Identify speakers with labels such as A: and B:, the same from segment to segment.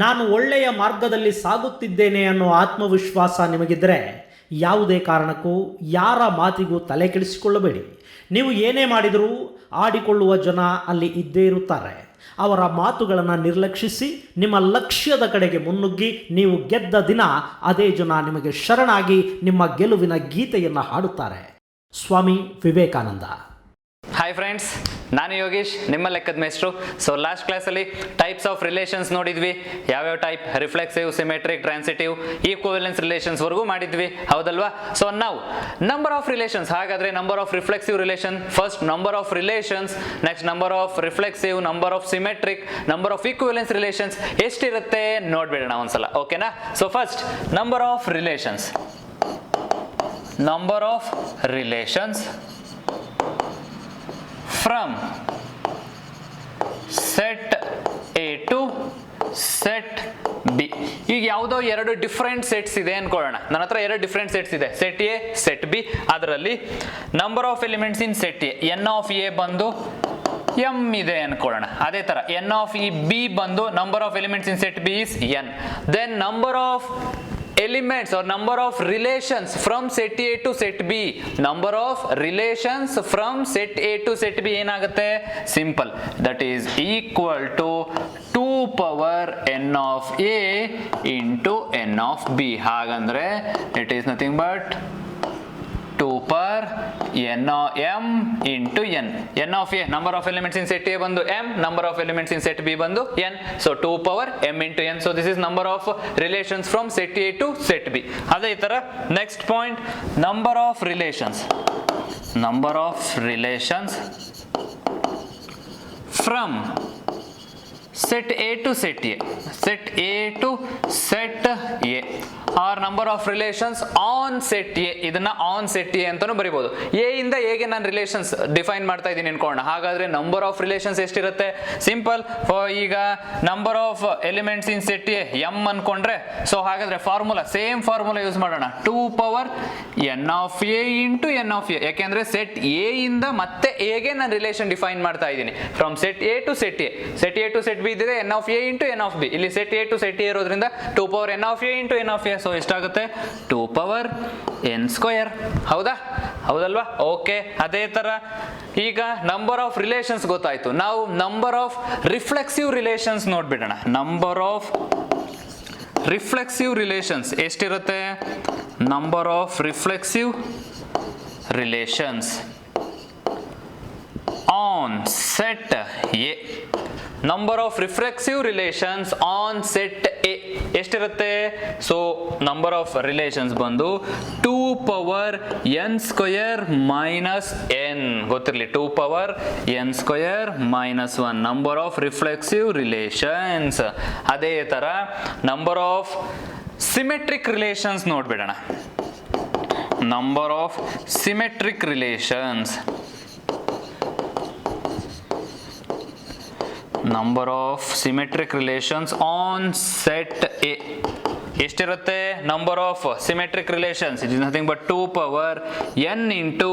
A: ನಾನು ಒಳ್ಳೆಯ ಮಾರ್ಗದಲ್ಲಿ ಸಾಗುತ್ತಿದ್ದೇನೆ ಅನ್ನೋ ಆತ್ಮವಿಶ್ವಾಸ ನಿಮಗಿದ್ದರೆ ಯಾವುದೇ ಕಾರಣಕ್ಕೂ ಯಾರ ಮಾತಿಗೂ ತಲೆ ಕೆಡಿಸಿಕೊಳ್ಳಬೇಡಿ. ನೀವು ಏನೇ ಮಾಡಿದರೂ ಆಡಿಕೊಳ್ಳುವ ಜನ ಅಲ್ಲಿ ಇದ್ದೇ ಇರುತ್ತಾರೆ. ಅವರ ಮಾತುಗಳನ್ನು ನಿರ್ಲಕ್ಷಿಸಿ ನಿಮ್ಮ ಲಕ್ಷ್ಯದ ಕಡೆಗೆ ಮುನ್ನುಗ್ಗಿ ನೀವು ಗೆದ್ದ ದಿನ ಅದೇ ಜನ ನಿಮಗೆ ಶರಣಾಗಿ ನಿಮ್ಮ ಗೆಲುವಿನ ಗೀತೆಯನ್ನು ಹಾಡುತ್ತಾರೆ. ಸ್ವಾಮಿ ವಿವೇಕಾನಂದ.
B: ಹಾಯ್ ಫ್ರೆಂಡ್ಸ್, ನಾನು ಯೋಗೇಶ್, ನಿಮ್ಮ ಲೆಕ್ಕದ ಮೇಸ್ಟ್ರು. ಸೊ ಲಾಸ್ಟ್ ಕ್ಲಾಸಲ್ಲಿ ಟೈಪ್ಸ್ ಆಫ್ ರಿಲೇಷನ್ಸ್ ನೋಡಿದ್ವಿ. ಯಾವ್ಯಾವ type? Reflexive, symmetric, transitive, equivalence relations ವರೆಗೂ ಮಾಡಿದ್ವಿ, ಹೌದಲ್ವಾ? ಸೊ ನಾವು ನಂಬರ್ ಆಫ್ ರಿಲೇಷನ್ಸ್. ಹಾಗಾದ್ರೆ number of reflexive relation first, number of relations next, number of reflexive, number of symmetric, number of equivalence relations ಎಷ್ಟಿರುತ್ತೆ ನೋಡ್ಬೇಡ ಒಂದ್ಸಲ, ಓಕೆನಾ? So first number of relations. Number of relations from set A to set B. ಈಗ ಯಾವುದೋ ಎರಡು different sets ಇದೆ ಅನ್ಕೊಳ್ಳೋಣ. ನನ್ನ ಹತ್ರ ಎರಡು ಡಿಫ್ರೆಂಟ್ ಸೆಟ್ಸ್ ಇದೆ, ಸೆಟ್ ಎ, ಸೆಟ್ ಬಿ. ಅದರಲ್ಲಿ number of elements in set A, N of A ಬಂದು ಎಂ ಇದೆ ಅನ್ಕೊಳ್ಳೋಣ. ಅದೇ ತರ ಎನ್ ಆಫ್ ಇ ಬಿ ಬಂದು number of elements in set B is N. Then number of elements or number of relations from set A to set B. Number of relations from set A to set B ಏನಾಗುತ್ತೆ? Simple, that is equal to 2 power n of A into n of B. ಹಾಗಂದ್ರೆ it is nothing but 2 per n m into n. n of a, number of elements in set A ಬಂದು m, number of elements in set B ಬಂದು n. So 2 power m into n. So this is number of relations from set A to set B. ಅದೇ ತರ next point, number of relations. Number of relations from set A to set A, set A to set A, or number of relations on set A. ಇದನ್ನ on set A ಅಂತಾನು ಬರೀಬಹುದು. A ಇಂದ ಎಗೆ ನಾನು relations define ಮಾಡ್ತಾ ಇದ್ದೀನಿ ಅನ್ಕೊಳ್ಳೋಣ. ಹಾಗಾದ್ರೆ number of relations ಎಷ್ಟಿರುತ್ತೆ? ಸಿಂಪಲ್, ಈಗ number of elements in set A M ಅನ್ಕೊಂಡ್ರೆ, ಸೊ ಹಾಗಾದ್ರೆ ಫಾರ್ಮುಲಾ, ಸೇಮ್ ಫಾರ್ಮುಲಾ ಯೂಸ್ ಮಾಡೋಣ. 2 power N of A into N of A. ಯಾಕೆಂದ್ರೆ ಸೆಟ್ ಎ ಇಂದ ಮತ್ತೆ ಎಗೆ ನಾನು ರಿಲೇಷನ್ ಡಿಫೈನ್ ಮಾಡ್ತಾ ಇದ್ದೀನಿ. From set A to set A, set A to set B ಇದ್ರೆ N of A into N of B. ಇಲ್ಲಿ set A to set A ಇರೋದ್ರಿಂದ 2 power N of A into N of A. So ಎಷ್ಟಾಗುತ್ತೆ? 2 power N square. ಹೌದಾ? ಹೌದಲ್ವಾ? Okay. ಅದೇ ತರ ಈಗ number of relations ಗೊತ್ತಾಯ್ತು. ನಾವು ನಂಬರ್ ಆಫ್ ರಿಫ್ಲೆಕ್ಸಿವ್ ರಿಲೇಷನ್ಸ್ ನೋಡ್ಬಿಡೋಣ. ನಂಬರ್ ಆಫ್ ರಿಫ್ಲೆಕ್ಸಿವ್ ರಿಲೇಷನ್ಸ್ ಎಷ್ಟಿರುತ್ತೆ? Number of reflexive relations on set A. Number of reflexive relations on set A ಎಷ್ಟಿರುತ್ತೆ? ಸೊ ನಂಬರ್ ಆಫ್ ರಿಲೇಷನ್ಸ್ ಬಂದು 2 power N square minus N. ಗೊತ್ತಿರಲಿ, 2 power N square minus 1 number of reflexive relations. ಅದೇ ತರ number of symmetric relations ನೋಡ್ಬಿಡೋಣ. Number of symmetric relations, number of symmetric relations on set A ಎಷ್ಟಿರುತ್ತೆ? Number of symmetric relations it is nothing but 2 power N into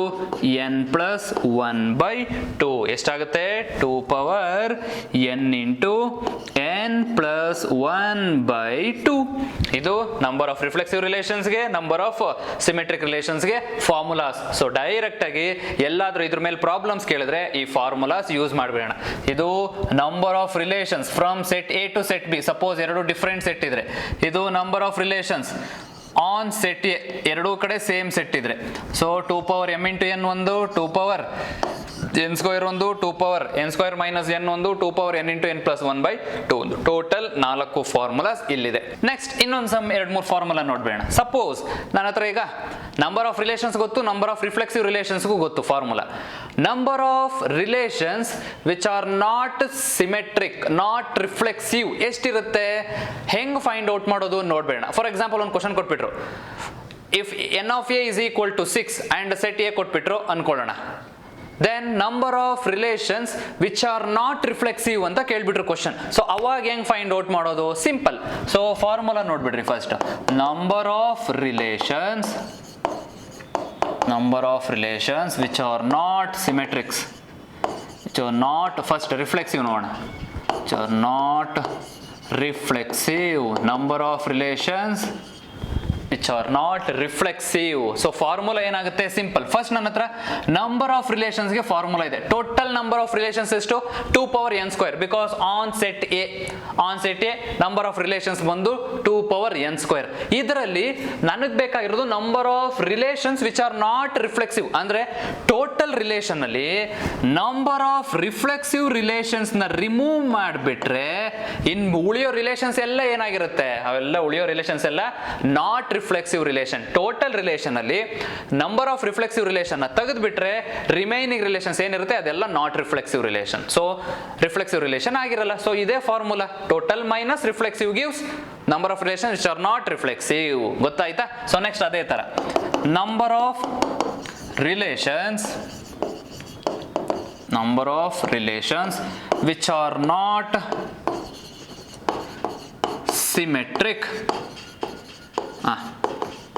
B: N plus 1 by 2. ಎಷ್ಟಾಗುತ್ತೆ? 2 power N into N plus 1 by 2. ಇದು number of reflexive ರಿಲೇಷನ್ಸ್ಗೆ, number of symmetric ರಿಲೇಷನ್ಸ್ಗೆ formulas. So direct ಆಗಿ ಎಲ್ಲಾದ್ರೂ ಇದ್ರ ಮೇಲೆ problems ಕೇಳಿದ್ರೆ ಈ ಫಾರ್ಮುಲಾಸ್ ಯೂಸ್ ಮಾಡಬೇಡ. ಇದು number of relations from set A to set B. Suppose ಎರಡು ಡಿಫ್ರೆಂಟ್ ಸೆಟ್ ಇದ್ರೆ, ಇದು number of relations on set A, ಎರಡೂ ಕಡೆ ಸೇಮ್ ಸೆಟ್ ಇದ್ರೆ. So 2 power M into N ಒಂದು, 2 ಪವರ್ ಎನ್ ಸ್ಕ್ವೇರ್ ಒಂದು, 2 power N square minus N ಒಂದು, 2 power N into N plus 1 by 2 ಒಂದು. ಟೋಟಲ್ 4 ಫಾರ್ಮುಲಾಸ್ ಇಲ್ಲಿದೆ. ನೆಕ್ಸ್ಟ್ ಇನ್ನೊಂದು ಸಮ್ 2-3 ಫಾರ್ಮುಲಾ ನೋಡ್ಬೇಡ. ಸಪೋಸ್ ನನ್ನ ಹತ್ರ ಈಗ ನಂಬರ್ ಆಫ್ ರಿಲೇಷನ್ಸ್ ಗೊತ್ತು, ನಂಬರ್ ಆಫ್ ರಿಫ್ಲೆಕ್ಸಿವ್ ರಿಲೇಷನ್ಸ್ಗೂ ಗೊತ್ತು formula. Number of relations which are not symmetric, not reflexive ಎಷ್ಟಿರುತ್ತೆ? ಹೆಂಗ್ ಫೈಂಡ್ ಔಟ್ ಮಾಡೋದು ನೋಡ್ಬೇಡ. ಫಾರ್ ಎಕ್ಸಾಂಪಲ್ ಒಂದು ಕ್ವಶನ್ ಕೊಟ್ಬಿಟ್ರು, if N of A is equal to 6 and set A ಕೊಟ್ಬಿಟ್ರು ಅನ್ಕೊಳ್ಳೋಣ. Then number of relations which are not reflexive ಅಂತ ಕೇಳ್ಬಿಟ್ರು ಕ್ವಶನ್. ಸೊ ಅವಾಗ ಹೆಂಗ್ ಫೈಂಡ್ ಔಟ್ ಮಾಡೋದು? ಸಿಂಪಲ್. ಸೊ ಫಾರ್ಮುಲಾ ನೋಡ್ಬಿಡ್ರಿ first. Number of relations, number of relations which are not symmetrics, which are not, first reflexive ನೋಡೋಣ, which are not reflexive, number of relations which are not reflexive. So formula ಏನಾಗುತ್ತೆ simple. First ನನ್ನ ಹತ್ರ number of ರಿಲೇಷನ್ಸ್ಗೆ formula ಇದೆ. Total number of relations ಎಷ್ಟು 2n², because on set A number of relations ಬಂದು 2n². ಇದರಲ್ಲಿ ನನಗೆ ಬೇಕಾಗಿರೋದು number of relations which are not reflexive. ಅಂದ್ರೆ ಟೋಟಲ್ ರಿಲೇಷನ್ ಅಲ್ಲಿ ನಂಬರ್ ಆಫ್ ರಿಫ್ಲೆಕ್ಸಿವ್ ರಿಲೇಷನ್ಸ್ ನ ರಿಮೂವ್ ಮಾಡಿಬಿಟ್ರೆ ಇನ್ ಉಳಿಯೋ ರಿಲೇಷನ್ಸ್ ಎಲ್ಲ ಏನಾಗಿರುತ್ತೆ, ಅವೆಲ್ಲ ಉಳಿಯೋ ರಿಲೇಷನ್ಸ್ ಎಲ್ಲ not reflexive relation. Total relation ಅಲ್ಲಿ ನಂಬರ್ ಆಫ್ ರಿಫ್ಲೆಕ್ಸಿವ್ ರಿಲೇಷನ್ ತೆಗೆದು ಬಿಟ್ರೆ ರಿಮೈನಿಂಗ್ ರಿಲೇಷನ್ಸ್ ಏನಿರುತ್ತೆ ಅದೆಲ್ಲ not reflexive relation. So reflexive relation ಆಗಿರಲ್ಲ. ಸೊ ಇದೇ formula, total minus reflexive gives number of relation which are not reflexive. ಗೊತ್ತಾಯ್ತಾ? So next ಅದೇ ತರ number of relations which are not symmetric,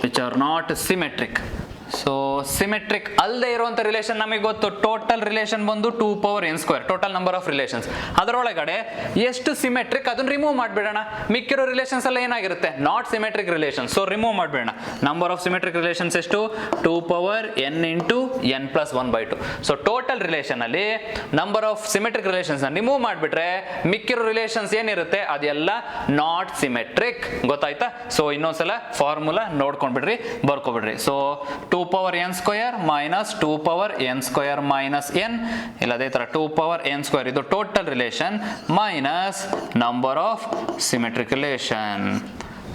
B: which are not symmetric. So symmetric ಅಲ್ಲದೆ ಇರುವಂತ relation ನಮಗೆ ಗೊತ್ತು. Total relation ಬಂದು 2n², total number of relations. ಅದರೊಳಗಡೆ ಎಷ್ಟು ಸಿಮೆಟ್ರಿಕ್ ಅದನ್ನ ರಿಮೂವ್ ಮಾಡಿಬಿಡೋಣ. ಮಿಕ್ಕಿರೋ ರಿಲೇಷನ್ಸ್ ಎಲ್ಲ ಏನಾಗಿರುತ್ತೆ not symmetric relation. So remove ಮಾಡಿಬಿಡೋಣ. ನಂಬರ್ ಆಫ್ ಸಿಮೆಟ್ರಿಕ್ ರಿಲೇಷನ್ಸ್ ಎಷ್ಟು 2n × n+1/2. So total relation ಅಲ್ಲಿ number of symmetric relations remove ಮಾಡಿಬಿಟ್ರೆ ಮಿಕ್ಕಿರೋ ರಿಲೇಷನ್ಸ್ ಏನಿರುತ್ತೆ ಅದೆಲ್ಲ ನಾಟ್ ಸಿಮೆಟ್ರಿಕ್. ಗೊತ್ತಾಯ್ತಾ? ಸೊ ಇನ್ನೊಂದ್ಸಲ ಫಾರ್ಮುಲಾ ನೋಡ್ಕೊಂಡ್ಬಿಡ್ರಿ, ಬರ್ಕೊಬಿಡ್ರಿ. So 2n² minus 2n² minus n, ಇಲ್ಲ ಅದೇ ತರ 2n² ಇದು total relation minus number of symmetric relation.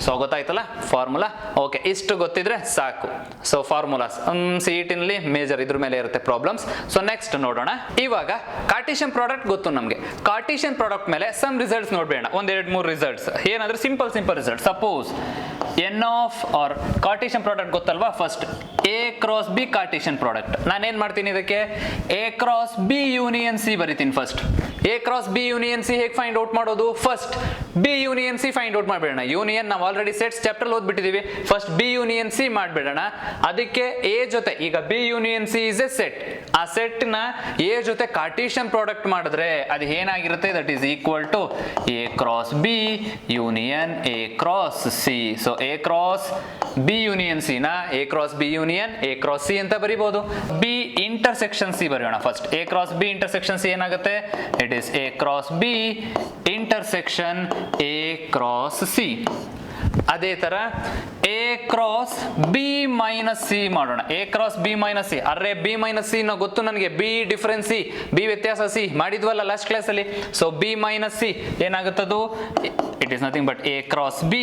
B: So ಗೊತ್ತಾಯ್ತಲ್ಲ ಫಾರ್ಮುಲಾ? ಓಕೆ, ಇಷ್ಟು ಗೊತ್ತಿದ್ರೆ ಸಾಕು. ಸೊ ಫಾರ್ಮುಲಾಸ್ CET-ನಲ್ಲಿ ಮೇಜರ್ ಇದ್ರ ಮೇಲೆ ಇರುತ್ತೆ ಪ್ರಾಬ್ಲಮ್ಸ್. ಸೊ ನೆಕ್ಸ್ಟ್ ನೋಡೋಣ. ಇವಾಗ ಕಾರ್ಟಿಷಿಯನ್ ಪ್ರಾಡಕ್ಟ್ ಗೊತ್ತು ನಮಗೆ. ಕಾರ್ಟಿಷಿಯನ್ ಪ್ರಾಡಕ್ಟ್ ಮೇಲೆ ಸಮ್ ರಿಸಲ್ಟ್ಸ್ ನೋಡ್ಬೇಡ, 1-2-3 ರಿಸಲ್ಟ್ಸ್. ಏನಂದ್ರೆ simple result. Suppose n of R Cartesian product ಗೊತ್ತಲ್ವಾ? First A × B Cartesian product. ನಾನೇನ್ ಮಾಡ್ತೀನಿ ಇದಕ್ಕೆ A × B ಯೂನಿಯನ್ C ಬರಿತೀನಿ. First A × B union C ಹೇಗೆ ಫೈಂಡ್ ಔಟ್ ಮಾಡೋದು? First B union C find out ಮಾಡಬೇಡ. Union ನಾವು already sets chapter ಓದ್ಬಿಟ್ಟಿದೀವಿ. ಫಸ್ಟ್ B ಯೂನಿಯನ್ C ಮಾಡಬೇಡಣ. ಅದಕ್ಕೆ A ಜೊತೆ, ಈಗ B union C is a set, ಆ ಸೆಟ್ ನ A ಜೊತೆ ಕಾರ್ಟಿಷಿಯನ್ ಪ್ರಾಡಕ್ಟ್ ಮಾಡಿದ್ರೆ ಅದು ಏನಾಗಿರುತ್ತೆ? That is equal to A × B union A × C. So A × B union C ನ A × B union A × C ಅಂತ ಬರಿಬಹುದು. B ಇಂಟರ್ಸೆಕ್ಷನ್ C ಬರೆಯೋಣ. First A × B intersection C ಏನಾಗುತ್ತೆ? It is A × B intersection A × C. ಅದೇ ತರ A × B - C ಮಾಡೋಣ. A × B - C. ಅರ್ರೆ B - C ಗೊತ್ತು ನನಗೆ. B ಡಿಫರೆನ್ಸ್ C, B ವ್ಯತ್ಯಾಸ C ಮಾಡಿದ್ವಲ್ಲ ಲಾಸ್ಟ್ ಕ್ಲಾಸ್ ಅಲ್ಲಿ. ಸೊ B - C ಏನಾಗುತ್ತದು? It is nothing but A × B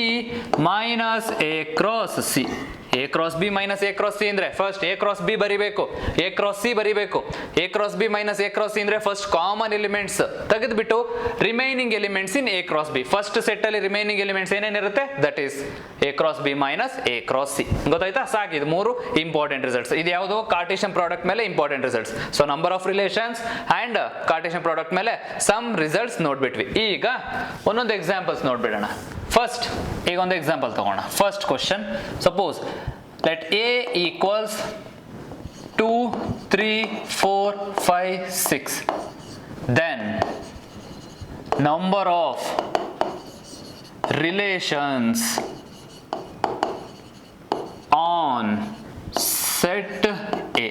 B: minus A × C. A × B minus A × C ಅಂದ್ರೆ first A × B ಬರಿಬೇಕು, A × C ಬರಿಬೇಕು. A × B minus A × C ಅಂದ್ರೆ first common elements ತೆಗೆದುಬಿಟ್ಟು remaining elements in A × B. First set ಅಲ್ಲಿ remaining elements ಏನೇನಿರುತ್ತೆ? That is A × B minus A × C. ಗೊತ್ತಾಯ್ತಾ? ಸಾಕು, ಇದು 3 ಇಂಪಾರ್ಟೆಂಟ್ ರಿಸಲ್ಟ್ಸ್. ಇದು ಯಾವುದು? ಕಾರ್ಟಿಷಿಯನ್ ಪ್ರಾಡಕ್ಟ್ ಮೇಲೆ important results. So number of relations and Cartesian product ಮೇಲೆ ಸಮ್ ರಿಸಲ್ಟ್ಸ್ ನೋಡ್ಬಿಟ್ವಿ. ಈಗ ಒಂದೊಂದು ಎಕ್ಸಾಂಪಲ್ಸ್ ನೋಡ್ಬಿಡೋಣ. ಫಸ್ಟ್ ಈಗ ಒಂದು ಎಕ್ಸಾಂಪಲ್ ತಗೋಣ. First question, suppose let A equals 2, 3, 4, 5, 6. Then number of relations on set A.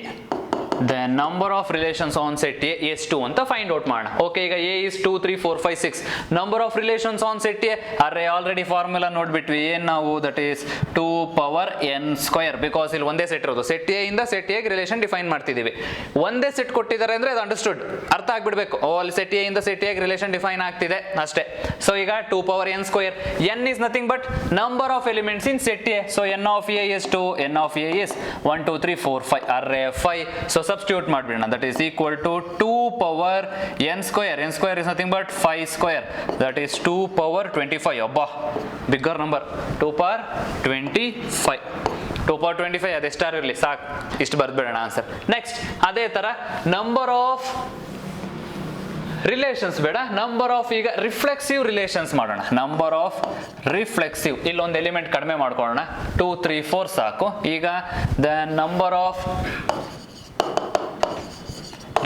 B: The number of relations on set A is 2 ಅಂತ find out ಮಾಡೋಣ. Okay, ಈಗ A is 2, 3, 4, 5, 6. Number of relations on set A, ಅರೆ already formula ನೋಡ್ಬಿಟ್ವಿ. ಏನ್ ನಾವು? That is 2n², because ಇಲ್ಲಿ ಒಂದೇ set ಇರೋದು. Set A ಇಂದ ಸೆಟ್ A ಗೆ ರಿಲೇಷನ್ ಡಿಫೈನ್ ಮಾಡ್ತಿದೀವಿ. ಒಂದೇ ಸೆಟ್ ಕೊಟ್ಟಿದ್ದಾರೆ ಅಂದ್ರೆ ಅದು ಅಂಡರ್ಸ್ಟುಡ್, ಅರ್ಥ ಆಗ್ಬಿಡ್ಬೇಕು. ಓ, ಅಲ್ಲಿ ಸೆಟ್ A ಇಂದ ಸೆಟ್ A ಗೆ ರಿಲೇಷನ್ ಡಿಫೈನ್ ಆಗ್ತಿದೆ ಅಷ್ಟೇ. ಸೊ ಈಗ 2n². n is nothing but number of elements in set A. So n of A is 2, n of A is 1, 2, 3, 4, 5. ಅರೆ 5. ಸೊ ಸಬ್ಸ್ಟಿಟ್ಯೂಟ್ ಮಾಡ್ಬಿಡೋಣ. That is equal to 2n². n² is nothing but 5². That is 2^25. ಅಬ್ಬಾ, bigger number. 2^25. 2^25 ಅದೆಷ್ಟಾರು ಇರಲಿ ಸಾಕು, ಇಷ್ಟು ಬರ್ದ್ಬಿಡೋಣ answer. Next ಅದೇ ತರ number of relations ಬೇಡ, number of ಈಗ ರಿಫ್ಲೆಕ್ಸಿವ್ ರಿಲೇಷನ್ಸ್ ಮಾಡೋಣ. ನಂಬರ್ ಆಫ್ ರಿಫ್ಲೆಕ್ಸಿವ್, ಇಲ್ಲೊಂದು ಎಲಿಮೆಂಟ್ ಕಡಿಮೆ ಮಾಡ್ಕೊಳ್ಳೋಣ. 2, 3, 4 ಸಾಕು. ಈಗ the number of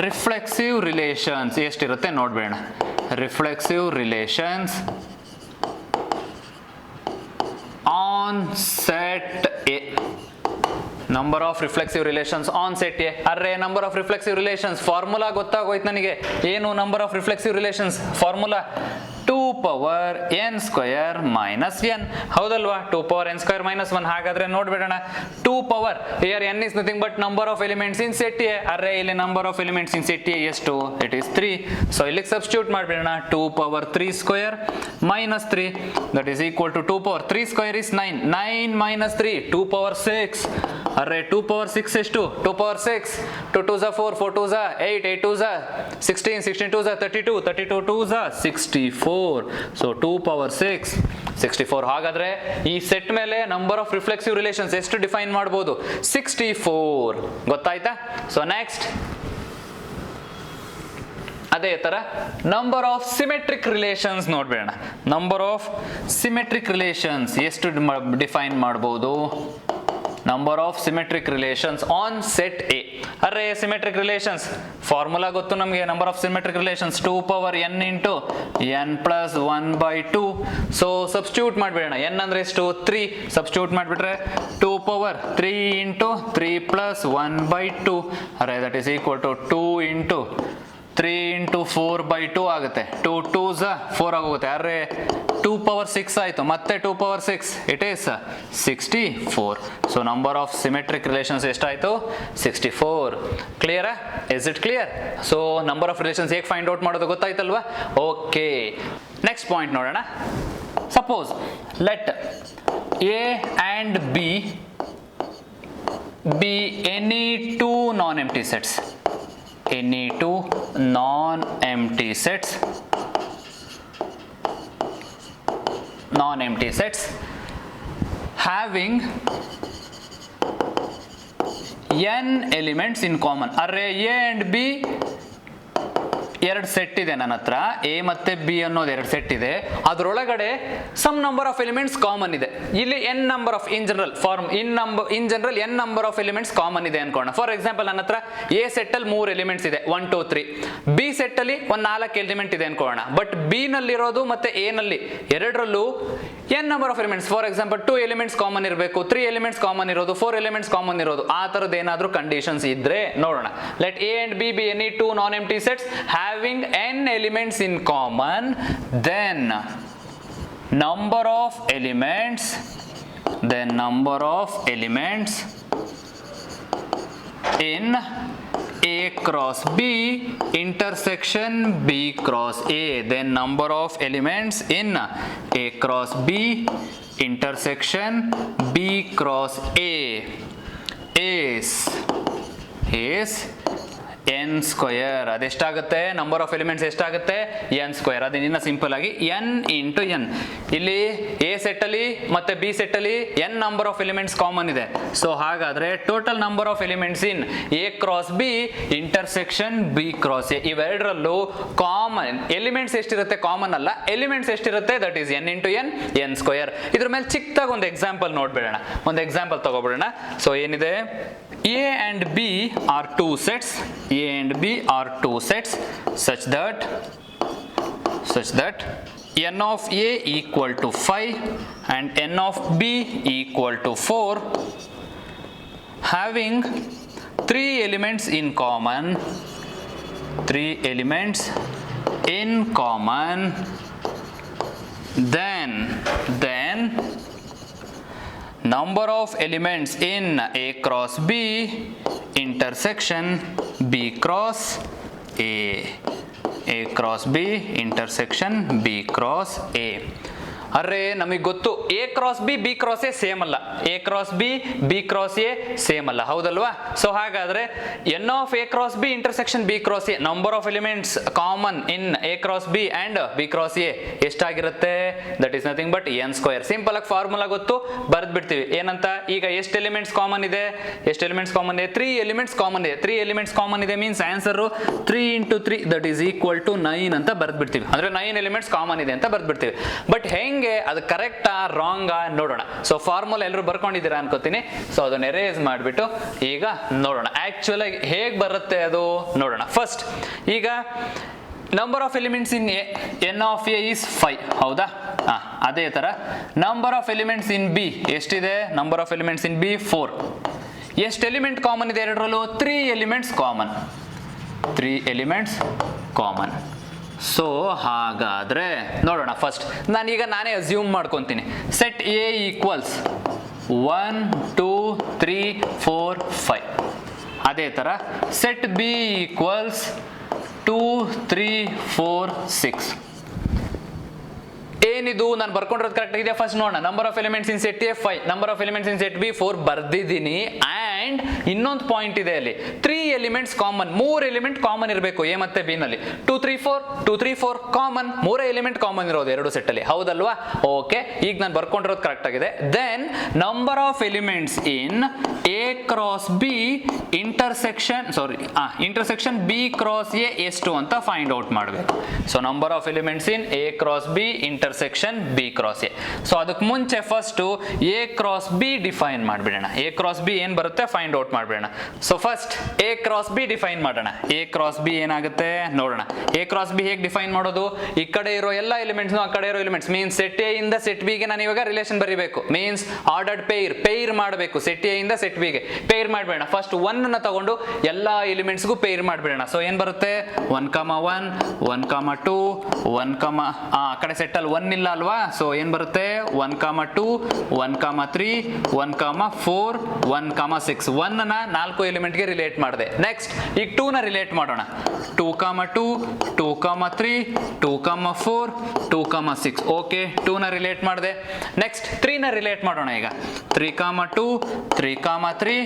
B: reflexive relations ಎಷ್ಟಿರುತ್ತೆ ನೋಡ್ಬೇಡ. Reflexive relations on set A. Number of reflexive relations on set A. ಅರ್ರೆ number of reflexive relations formula ಗೊತ್ತಾಗೋಯ್ತು ನನಗೆ. ಏನು number of reflexive relations formula? 2 power n square minus n. ಹೌದಲ್ವಾ? 2 power n square minus 1. ಹಾಗಾದ್ರೆ ನೋಡ್ಬಿಡೋಣ. 2 power here n is nothing but number of elements in set A. ಅರ್ರೆ ಇಲ್ಲಿ number of elements in set A ಎಷ್ಟು? It is 3. So ಇಲ್ಲಿ substitute ಮಾಡ್ಬಿಡೋಣ. 2 power 3 square minus 3 that is equal to 2 power 3 square is 9. 9 minus 3 2 power 6. ಅರ್ರೆ 2 power 6 ಎಷ್ಟು? 2 power 6. 2 2s are 4, 4 2s are 8, 8 2s are 16, 16 2s are 32, 32 2s are 64. So 2 power 6 64. ಹಾಗಾದ್ರೆ ಈ set ಮೇಲೆ number of reflexive relations ಎಷ್ಟು define ಮಾಡಬಹುದು? 64. ಗೊತ್ತಾಯ್ತಾ? So next ಅದೇ ತರ number of symmetric relations ನೋಡ್ಬೇಡ. ನಂಬರ್ ಆಫ್ ಸಿಮೆಟ್ರಿಕ್ ರಿಲೇಷನ್ಸ್ ಎಷ್ಟು ಡಿಫೈನ್ ಮಾಡಬಹುದು? Number of symmetric relations on set A. ಅರೆ ಸಿಮೆಟ್ರಿಕ್ ರಿಲೇಷನ್ಸ್ ಫಾರ್ಮುಲಾ ಗೊತ್ತು ನಮಗೆ. Number of symmetric relations 2 power n into n plus 1 by 2. So substitute ಮಾಡ್ಬಿಡೋಣ. n ಅಂದ್ರೆ ಎಷ್ಟು? 3. Substitute ಮಾಡಿಬಿಟ್ರೆ 2 power 3 into 3 plus 1 by 2. ಅರೆ that is equal to 2 into 3 into 4 by 2 ಆಗುತ್ತೆ. 2 2s 4 ಆಗೋಗುತ್ತೆ. ಅರೆ 2 power 6 ಆಯಿತು. ಮತ್ತೆ 2 power 6 it is 64. So number of symmetric relations ಎಷ್ಟಾಯಿತು? 64. ಕ್ಲಿಯರಾ? Is it clear? So number of relations ಹೇಗೆ ಫೈಂಡ್ ಔಟ್ ಮಾಡೋದು ಗೊತ್ತಾಯ್ತಲ್ವಾ? ಓಕೆ, ನೆಕ್ಸ್ಟ್ ಪಾಯಿಂಟ್ ನೋಡೋಣ. Suppose let A and B be any two non empty sets. Any two non-empty sets having n elements in common. ಅರೆ A and B ಎರಡು set ಇದೆ ನನ್ನ ಹತ್ರ. A ಮತ್ತೆ ಬಿ ಅನ್ನೋದು ಎರಡು ಸೆಟ್ ಇದೆ. ಅದರೊಳಗಡೆ some number of elements common ಇದೆ. ಇಲ್ಲಿ N number of in general in general N number of elements common ಇದೆ ಅನ್ಕೋಣ. ಫಾರ್ ಎಕ್ಸಾಂಪಲ್ ನನ್ನ ಹತ್ರ ಎ ಸೆಟ್ ಅಲ್ಲಿ 3 ಎಲಿಮೆಂಟ್ಸ್ ಇದೆ, 1 2 3. ಬಿ ಸೆಟ್ ಅಲ್ಲಿ ಒಂದು 4 ಎಲಿಮೆಂಟ್ ಇದೆ ಅನ್ಕೋಣ. ಬಟ್ ಬಿ ನಲ್ಲಿರೋದು ಮತ್ತೆ ಎ ನಲ್ಲಿ ಎರಡರಲ್ಲೂ N number of elements, for example 2 elements common ಇರಬೇಕು, 3 ಎಲಿಮೆಂಟ್ಸ್ ಕಾಮನ್ ಇರೋದು, 4 ಎಲಿಮೆಂಟ್ಸ್ ಕಾಮನ್ ಇರೋದು. ಆ ತರದ್ದು ಏನಾದ್ರೂ ಕಂಡೀಷನ್ಸ್ ಇದ್ರೆ ನೋಡೋಣ. Let A and B be any two non empty sets having n elements in common, then number of elements in A cross B intersection B cross A. Then number of elements in A cross B intersection B cross A is n square. ಅದೆಷ್ಟಾಗುತ್ತೆ? Number of elements ಎಷ್ಟಾಗುತ್ತೆ? n square. ಅದನ್ನ simple ಆಗಿ n into n. ಇಲ್ಲಿ A set ಅಲ್ಲಿ ಮತ್ತೆ B set ಅಲ್ಲಿ n number of elements common ಇದೆ. So ಹಾಗಾದ್ರೆ total number of elements in A cross B intersection B cross A, ಇವೆರಡರಲ್ಲೂ ಕಾಮನ್ ಎಲಿಮೆಂಟ್ಸ್ ಎಷ್ಟಿರುತ್ತೆ? ಕಾಮನ್ ಅಲ್ಲ, ಎಲಿಮೆಂಟ್ಸ್ ಎಷ್ಟಿರುತ್ತೆ? That is n into n square. ಇದ್ರ ಮೇಲೆ ಚಿಕ್ಕದಾಗಿ ಒಂದು ಎಕ್ಸಾಂಪಲ್ ನೋಡ್ಬಿಡೋಣ. ಒಂದು ಎಕ್ಸಾಂಪಲ್ ತಗೋಬಿಡೋಣ. ಸೊ ಏನಿದೆ? A and B are two sets. A and B are two sets such that n of A equal to 5 and n of B equal to 4, having 3 elements in common. Then number of elements in A cross B intersection B cross A. A cross B intersection B cross A. ಅರೆ ನಮಗೆ ಗೊತ್ತು A cross B B cross A same ಅಲ್ಲ, A cross B B cross A same ಅಲ್ಲ, ಹೌದಲ್ವಾ? So ಹಾಗಾದ್ರೆ N of A cross B intersection B cross A, number of elements common in A cross B and B cross A ಎಷ್ಟಾಗಿರುತ್ತೆ? That is nothing but n square. Simple ಆಗಿ formula ಗೊತ್ತು, ಬರೆದು ಬಿಡ್ತೀವಿ. ಏನಂತ? ಈಗ ಎಷ್ಟು ಎಲಿಮೆಂಟ್ಸ್ ಕಾಮನ್ ಇದೆ? 3 elements common ಇದೆ. 3 ಎಲಿಮೆಂಟ್ಸ್ ಕಾಮನ್ ಇದೆ means answer 3 into 3 that is equal to 9 ಅಂತ ಬರೆದು ಬಿಡ್ತೀವಿ. ಅಂದ್ರೆ 9 ಎಲಿಮೆಂಟ್ಸ್ ಕಾಮನ್ ಇದೆ ಅಂತ ಬರೆದು ಬಿಡ್ತೀವಿ. ಬಟ್ ಹೆಂಗೆ ಅದು ಕರೆಕ್ಟಾ ರಾಂಗಾ ನೋಡೋಣ. ಸೊ ಫಾರ್ಮುಲಾ ಎಲ್ಲರೂ ಬರ್ಕೊಂಡಿದ್ದೀರಾ ಅನ್ಕೋತೀನಿ. ಸೊ ಅದನ್ನ ಎರೇಸ್ ಮಾಡಿಬಿಟ್ಟು ಈಗ ನೋಡೋಣ ಆಕ್ಚುಲ್ ಆಗಿ ಹೇಗೆ ಬರುತ್ತೆ ಅದು ನೋಡೋಣ. ಫಸ್ಟ್ ಈಗ number of elements in N of A is 5, ಹೌದಾ? ಅದೇ ಥರ number of elements in B ಎಷ್ಟಿದೆ? Number of elements in B 4. ಎಷ್ಟು ಎಲಿಮೆಂಟ್ ಕಾಮನ್ ಇದೆ ಎರಡರಲ್ಲೂ? 3 elements common. 3 elements common. So ಹಾಗಾದರೆ ನೋಡೋಣ. ಫಸ್ಟ್ ನಾನೇ ಅಸ್ಯೂಮ್ ಮಾಡ್ಕೊತೀನಿ. Set A equals 1 2 3 4 5. ಅದೇ ಥರ ಸೆಟ್ ಬಿ ಈಕ್ವಲ್ಸ್ 2 3 4 6. ಏನಿದು ನಾನು ಬರ್ಕೊಂಡಿರೋದು ಕರೆಕ್ಟ್ ಇದೆಯಾ? ಫಸ್ಟ್ ನೋಡೋಣ. Number of elements in set A 5, number of elements in set B 4 ಬರ್ದಿದ್ದೀನಿ. ಆ್ಯಂಡ್ ಇನ್ನೊಂದು ಪಾಯಿಂಟ್ ಇದೆ ಅಲ್ಲಿ, 3 ಎಲಿಮೆಂಟ್ಸ್ ಕಾಮನ್. 3 ಎಲಿಮೆಂಟ್ ಕಾಮನ್ ಇರಬೇಕು ಎ ಮತ್ತೆ ಬಿ ನಲ್ಲಿ. 2 3 4 ಕಾಮನ್. 3 ಎಲಿಮೆಂಟ್ ಕಾಮನ್ ಇರೋದು ಎರಡು ಸೆಟ್ ಅಲ್ಲಿ, ಹೌದಲ್ವಾ? ಓಕೆ, ಈಗ ನಾನು ಬರ್ಕೊಂಡಿರೋದು ಕರೆಕ್ಟ್ ಆಗಿದೆ. Then number of elements in A cross B intersection B cross A ಎಷ್ಟು ಅಂತ ಫೈಂಡ್ ಔಟ್ ಮಾಡಬೇಕು. So number of elements in A cross B intersection B cross A. So ಅದಕ್ಕೆ ಮುಂಚೆ first A cross B define ಮಾಡಿಬಿಡೋಣ. A cross B ಏನ್ ಬರುತ್ತೆ find out ಮಾಡಿಬಿಡೋಣ. So first A cross B define ಮಾಡೋಣ. A cross B ಏನಾಗುತ್ತೆ ನೋಡೋಣ. A cross B ಹೇಗೆ ಡಿಫೈನ್ ಮಾಡೋದು? ಈ ಕಡೆ ಇರೋ ಎಲ್ಲ ಎಲಿಮೆಂಟ್ಸ್ ಆ ಕಡೆ ಇರೋ ಎಲಿಮೆಂಟ್ಸ್ ಮೀನ್ಸ್ ಸೆಟ್ ಎ ಇಂದ ಸೆಟ್ ಬಿ ಗೆ ನಾನು ಇವಾಗ ರಿಲೇಷನ್ ಬರೀಬೇಕು. ಮೀನ್ಸ್ ಆರ್ಡರ್ಡ್ ಪೇರ್ ಮಾಡಬೇಕು. ಸೆಟ್ ಎ ಇಂದ ಸೆಟ್ ಬಿ ಗೆ ಪೇರ್ ಮಾಡಬೇಡ. ಫಸ್ಟ್ 1 ನ ತಗೊಂಡು ಎಲ್ಲಾ ಎಲಿಮೆಂಟ್ಸ್ಗೂ ಪೇರ್ ಮಾಡಬೇಡ. ಸೊ ಏನ್ ಬರುತ್ತೆ? 1 1 1 2 1 ಆ ಕಡೆ ಸೆಟ್ ಅಲ್ಲಿ 1 ಇಲ್ಲ ಅಲ್ವಾ? ಸೊ ಏನ್ ಬರುತ್ತೆ? 1 2 1 3 1 4 1 6. 1 ನ 4 ಎಲಿಮೆಂಟ್ಗೆ ರಿಲೇಟ್ ಮಾಡಿದೆ. ನೆಕ್ಸ್ಟ್ ಈಗ 2 ನ ರಿಲೇಟ್ ಮಾಡೋಣ. 2 2 2 3 2 4 2 6. ಓಕೆ, 2 ನ ರಿಲೇಟ್ ಮಾಡಿದೆ. ನೆಕ್ಸ್ಟ್ 3 ನ ರಿಲೇಟ್ ಮಾಡೋಣ. ಈಗ 3 2 3 3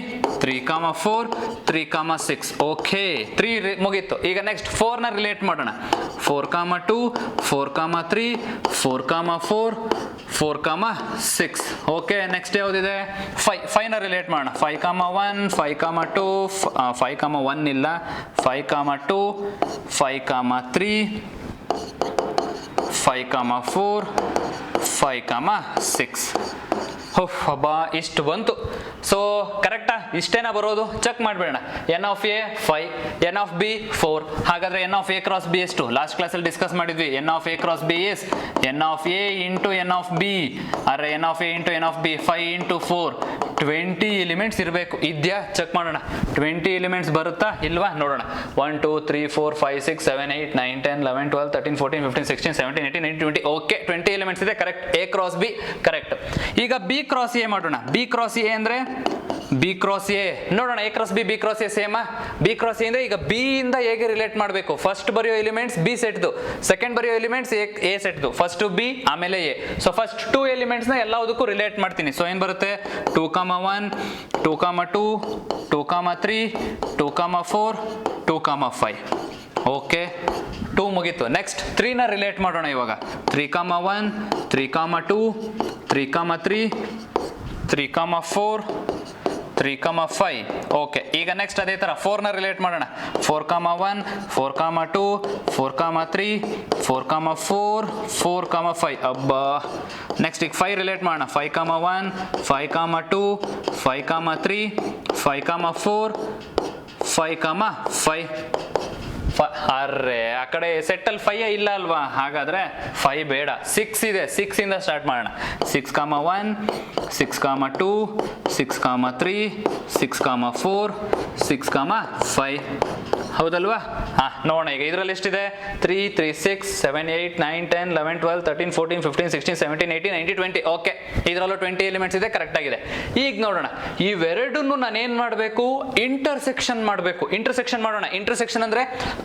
B: 3 4 3 6. ಓಕೆ, 3 ಮುಗೀತು. ಈಗ ನೆಕ್ಸ್ಟ್ 4 ನ ರಿಲೇಟ್ ಮಾಡೋಣ. 4 2 4 3 4 4 4 6. ಓಕೆ, ನೆಕ್ಸ್ಟ್ ಯಾವುದಿದೆ? 5 ನ ರಿಲೇಟ್ ಮಾಡೋಣ. 5 1 5 2 5 1 ಇಲ್ಲ 5 2 5 3 5 4 5 6. ಹಬ್ಬಾ, ಇಷ್ಟು ಬಂತು. ಸೊ ಕರೆಕ್ಟಾ? ಇಷ್ಟೇನಾ ಬರೋದು? ಚೆಕ್ ಮಾಡ್ಬೇಡ. N of A 5, N of B 4. ಹಾಗಾದ್ರೆ N of A cross B ಎಷ್ಟು? ಲಾಸ್ಟ್ ಕ್ಲಾಸಲ್ಲಿ ಡಿಸ್ಕಸ್ ಮಾಡಿದ್ವಿ. N of A cross B is N of A into N of B. ಅರೆ N of A into N of B 5 into 4 20 elements ಇರಬೇಕು. ಇದೆಯಾ? Check ಮಾಡೋಣ. 20 elements ಬರುತ್ತಾ ಇಲ್ವಾ ನೋಡೋಣ. 1 2 3 4 5 6 7 8 9 10 11 12 13 14 15 16 17 18 19 20. ಓಕೆ, 20 ಎಲಿಮೆಂಟ್ಸ್ ಇದೆ. Correct. A cross B correct. ಈಗ B cross A ಮಾಡೋಣ. ಬಿ ಕ್ರಾಸ್ ಎ ಅಂದ್ರೆ ಬಿ ಕ್ರಾಸ್ ಎ ನೋಡೋಣ. A cross B cross A ಸೇಮಾ? ಬಿ ಕ್ರಾಸ್ ಎ ಅಂದ್ರೆ ಈಗ ಬಿ ಇಂದ ಹೇಗೆ ರಿಲೇಟ್ ಮಾಡಬೇಕು? ಫಸ್ಟ್ ಬರೆಯೋ ಎಲಿಮೆಂಟ್ಸ್ ಬಿ ಸೆಟ್ದು, ಸೆಕೆಂಡ್ ಬರೆಯೋ ಎಲಿಮೆಂಟ್ಸ್ ಎ ಸೆಟ್ದು. ಫಸ್ಟ್ ಬಿ ಆಮೇಲೆ ಎ. ಸೊ ಫಸ್ಟ್ 2 ಎಲಿಮೆಂಟ್ಸ್ ನ ಎಲ್ಲದಕ್ಕೂ ರಿಲೇಟ್ ಮಾಡ್ತೀನಿ. ಸೊ ಏನ್ ಬರುತ್ತೆ? 2 1 2 2 2 3 2 4 2 5. ಓಕೆ, 2 ಮುಗೀತು. ನೆಕ್ಸ್ಟ್ 3 ನ ರಿಲೇಟ್ ಮಾಡೋಣ ಇವಾಗ. 3 1 3 2 3 3 3 4 3 5. ಓಕೆ, ಈಗ ನೆಕ್ಸ್ಟ್ ಅದೇ ತರ 4 ನ ರಿಲೇಟ್ ಮಾಡೋಣ. 4 1 4 2 4 3 4 4 4 5. ಅಬ್ಬಾ, ನೆಕ್ಸ್ಟ್ ಈಗ 5 ರಿಲೇಟ್ ಮಾಡೋಣ. 5 1 5 2 5 3 5 4 5 5. ಅರ್ರೆ, ಆ ಕಡೆ ಸೆಟ್ ಅಲ್ಲಿ 5 ಇಲ್ಲ ಅಲ್ವಾ? ಹಾಗಾದ್ರೆ 5 ಬೇಡ, 6 ಇದೆ. 6 ಇಂದ ಸ್ಟಾರ್ಟ್ ಮಾಡೋಣ. 6 1 6 2 6 3 6 4 6 5. ಹೌದಲ್ವಾ? ನೋಡೋಣ. ಈಗ ಇದರಲ್ಲಿ ಎಷ್ಟಿದೆ? 3 3 6 7 8 9 10 11 12 13 14 15 16 17 18 19 20. ಓಕೆ, ಇದರಲ್ಲೂ 20 ಎಲಿಮೆಂಟ್ಸ್ ಇದೆ. ಕರೆಕ್ಟ್ ಆಗಿದೆ. ಈಗ ನೋಡೋಣ, ಇವೆರಡನ್ನು ನಾನೇನ್ ಮಾಡಬೇಕು? ಇಂಟರ್ಸೆಕ್ಷನ್ ಮಾಡಬೇಕು. ಇಂಟರ್ಸೆಕ್ಷನ್ ಮಾಡೋಣ. ಇಂಟರ್ಸೆಕ್ಷನ್ ಅಂದ್ರೆ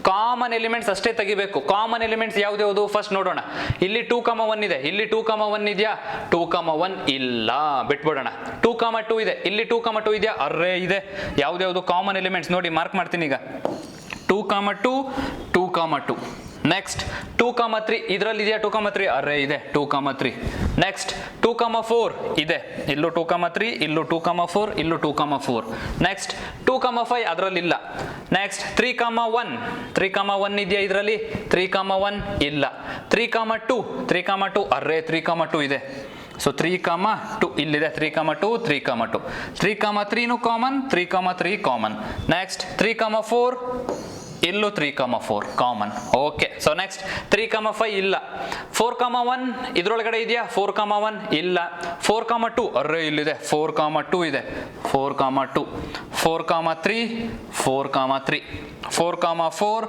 B: ಕಾಮನ್ ಎಲಿಮೆಂಟ್ಸ್ ಅಷ್ಟೇ ತೆಗಿಬೇಕು. ಕಾಮನ್ ಎಲಿಮೆಂಟ್ಸ್ ಯಾವ್ದು ಫಸ್ಟ್ ನೋಡೋಣ. ಇಲ್ಲಿ 2 1 ಇದೆ. ಇಲ್ಲಿ 2 1 ಇದೆಯಾ? 2 1 ಇಲ್ಲ, ಬಿಟ್ಬಿಡೋಣ. 2 2 ಇದೆ. ಇಲ್ಲಿ 2 2 ಇದೆಯಾ? ಅರ್ರೇ ಇದೆ. ಯಾವ್ದು ಕಾಮನ್ ಎಲಿಮೆಂಟ್ಸ್ ನೋಡಿ, ಮಾರ್ಕ್ ಮಾಡ್ತೀನಿ ಈಗ. 2 2 2 2. ನೆಕ್ಸ್ಟ್ 2 3 ಇದರಲ್ಲಿ ಇದೆಯಾ? 2 3 ಅರ್ರೇ ಇದೆ. 2 3. ನೆಕ್ಸ್ಟ್ 2 4 ಇದೆ. ಇಲ್ಲೂ 2 3, ಇಲ್ಲೂ 2 4, ಇಲ್ಲೂ 2 4. ನೆಕ್ಸ್ಟ್ 2 5 ಅದರಲ್ಲಿ ಇಲ್ಲ. ನೆಕ್ಸ್ಟ್ 3 1 3 1 ಇದೆಯಾ ಇದರಲ್ಲಿ? 3 1 ಇಲ್ಲ. 3 2 ಅರ್ರೇ 3 2 ಇದೆ. ಸೊ 3 2 ಇಲ್ಲಿದೆ. 3 2 3 2. 3 3 ಕಾಮನ್, 3 3 ಕಾಮನ್. ನೆಕ್ಸ್ಟ್ 3 4 ಇಲ್ಲೂ 3,4 ಕಾಮನ್. ಓಕೆ, ಸೊ ನೆಕ್ಸ್ಟ್ 3,5 ಇಲ್ಲ. 4,1 ಇದ್ರೊಳಗಡೆ ಇದೆಯಾ? 4,1 ಇಲ್ಲ. 4,2 ಅರ್ರೆ ಇಲ್ಲಿದೆ, 4,2 ಇದೆ. 4,2 4,3 4,3 4,4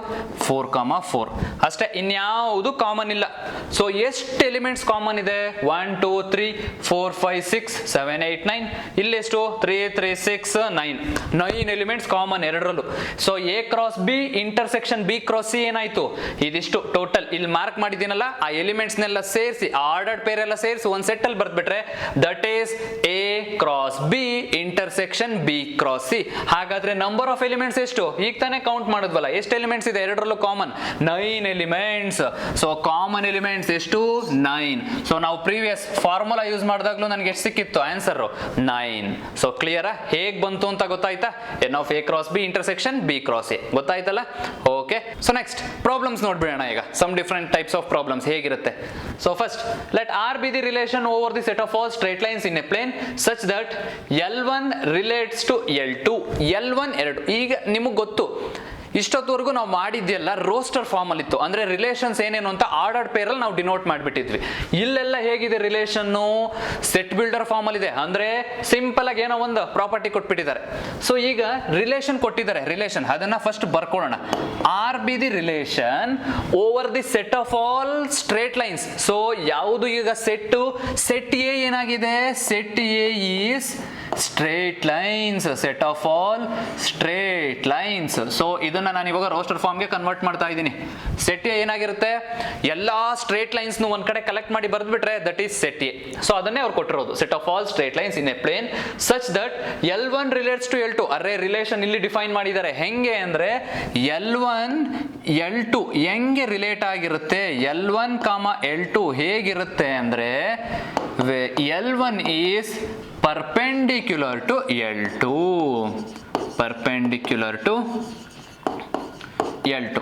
B: 4,4 ಅಷ್ಟೇ, ಇನ್ಯಾವುದು ಕಾಮನ್ ಇಲ್ಲ. ಸೊ ಎಷ್ಟು ಎಲಿಮೆಂಟ್ಸ್ ಕಾಮನ್ ಇದೆ? 1 2 3 4 5 6 7 8 9. ಇಲ್ಲೆಷ್ಟು? 3 3 6 9 ಎಲಿಮೆಂಟ್ಸ್ ಕಾಮನ್ ಎರಡರಲ್ಲೂ. So A cross B intersection B cross C ಏನಾಯ್ತು? ಇದಿಷ್ಟು ಟೋಟಲ್ ಇಲ್ಲಿ ಮಾರ್ಕ್ ಮಾಡಿದ್ದೀನಲ್ಲ, ಆ ಎಲಿಮೆಂಟ್ಸ್ನೆಲ್ಲ ಸೇರಿಸಿ ಆರ್ಡರ್ಡ್ ಪೇರ್ ಎಲ್ಲ ಸೇರಿಸಿ ಒಂದು ಸೆಟ್ ಅಲ್ಲಿ ಬರ್ದ್ಬಿಟ್ರೆ that is A cross B intersection B cross C. ಹಾಗಾದ್ರೆ ನಂಬರ್ ಆಫ್ ಎಲಿಮೆಂಟ್ಸ್ ಎಷ್ಟು? ಈಗ ತಾನೇ ಕೌಂಟ್ ಮಾಡಿದ್ವಲ್ಲ, ಎಷ್ಟು ಎಲಿಮೆಂಟ್ಸ್ ಇದೆ ಎರಡರಲ್ಲೂ common? 9 elements. So common elements ಎಷ್ಟು? 9. ಸೊ ನಾವು ಪ್ರೀವಿಯಸ್ ಫಾರ್ಮುಲಾ ಯೂಸ್ ಮಾಡಿದಾಗ್ಲೂ ನನಗೆ ಎಷ್ಟು ಸಿಕ್ಕಿತ್ತು ಆನ್ಸರ್? 9. ಸೊ ಕ್ಲಿಯರಾ? ಹೇಗ್ ಬಂತು ಅಂತ ಗೊತ್ತಾಯ್ತಾ? N of A cross B intersection B cross A ಗೊತ್ತಾಯ್ತಲ್ಲ? ಓಕೆ, ಸೊ ನೆಕ್ಸ್ಟ್ ಪ್ರಾಬ್ಲಮ್ಸ್ ನೋಡ್ಬಿಡೋಣ ಈಗ. Some different types of problems ಹೇಗಿರುತ್ತೆ. So first, let R be the relation over the set of all straight lines in a plane such that L1 relates to L2. L1 2. ಈಗ ನಿಮಗೆ ಗೊತ್ತು, ಇಷ್ಟೊತ್ತವರೆಗೂ ನಾವು ಮಾಡಿದ್ದೆಲ್ಲ roster form ಅಲ್ಲಿ ಇತ್ತು. ಅಂದ್ರೆ relations ಏನೇನು ಅಂತ ಆರ್ಡರ್ಡ್ ಪೇರ್ ಅಲ್ಲಿ ನಾವು ಡಿನೋಟ್ ಮಾಡಿಬಿಟ್ಟಿದ್ವಿ. ಇಲ್ಲೆಲ್ಲ ಹೇಗಿದೆ ರಿಲೇಷನ್? ಸೆಟ್ ಬಿಲ್ಡರ್ ಫಾರ್ಮ್ ಅಲ್ಲಿ ಇದೆ. ಅಂದ್ರೆ ಸಿಂಪಲ್ ಆಗಿ ಏನೋ ಒಂದು ಪ್ರಾಪರ್ಟಿ ಕೊಟ್ಬಿಟ್ಟಿದ್ದಾರೆ. ಸೊ ಈಗ ರಿಲೇಷನ್ ಕೊಟ್ಟಿದ್ದಾರೆ, ರಿಲೇಷನ್ ಅದನ್ನ ಫಸ್ಟ್ ಬರ್ಕೊಳ್ಳೋಣ. R be the relation over the set of all straight lines. So ಯಾವುದು ಈಗ ಸೆಟ್ ಎ ಏನಾಗಿದೆ? Set A is straight lines, set of all straight lines. So ಇದನ್ನ ನಾನು ಇವಾಗ ರೋಸ್ಟರ್ ಫಾರ್ಮ್ಗೆ ಕನ್ವರ್ಟ್ ಮಾಡ್ತಾ ಇದ್ದೀನಿ. ಸೆಟ್ ಎ ಏನಾಗಿರುತ್ತೆ? ಎಲ್ಲಾ ಸ್ಟ್ರೇಟ್ ಲೈನ್ಸ್ ಒಂದ್ ಕಡೆ ಕಲೆಕ್ಟ್ ಮಾಡಿ ಬರ್ದ್ಬಿಟ್ರೆ that is set A. So ಅದನ್ನೇ ಅವ್ರು ಕೊಟ್ಟಿರೋದು, set of all straight lines in a plane such that L1 relates to L2. ಅರೆ ರಿಲೇಷನ್ ಇಲ್ಲಿ ಡಿಫೈನ್ ಮಾಡಿದ್ದಾರೆ. ಹೆಂಗೆ ಅಂದ್ರೆ L1 L2 ಹೆಂಗೆ ರಿಲೇಟ್ ಆಗಿರುತ್ತೆ? L1, L2 ಹೇಗಿರುತ್ತೆ ಅಂದ್ರೆ L1 is perpendicular to L2, perpendicular to L2.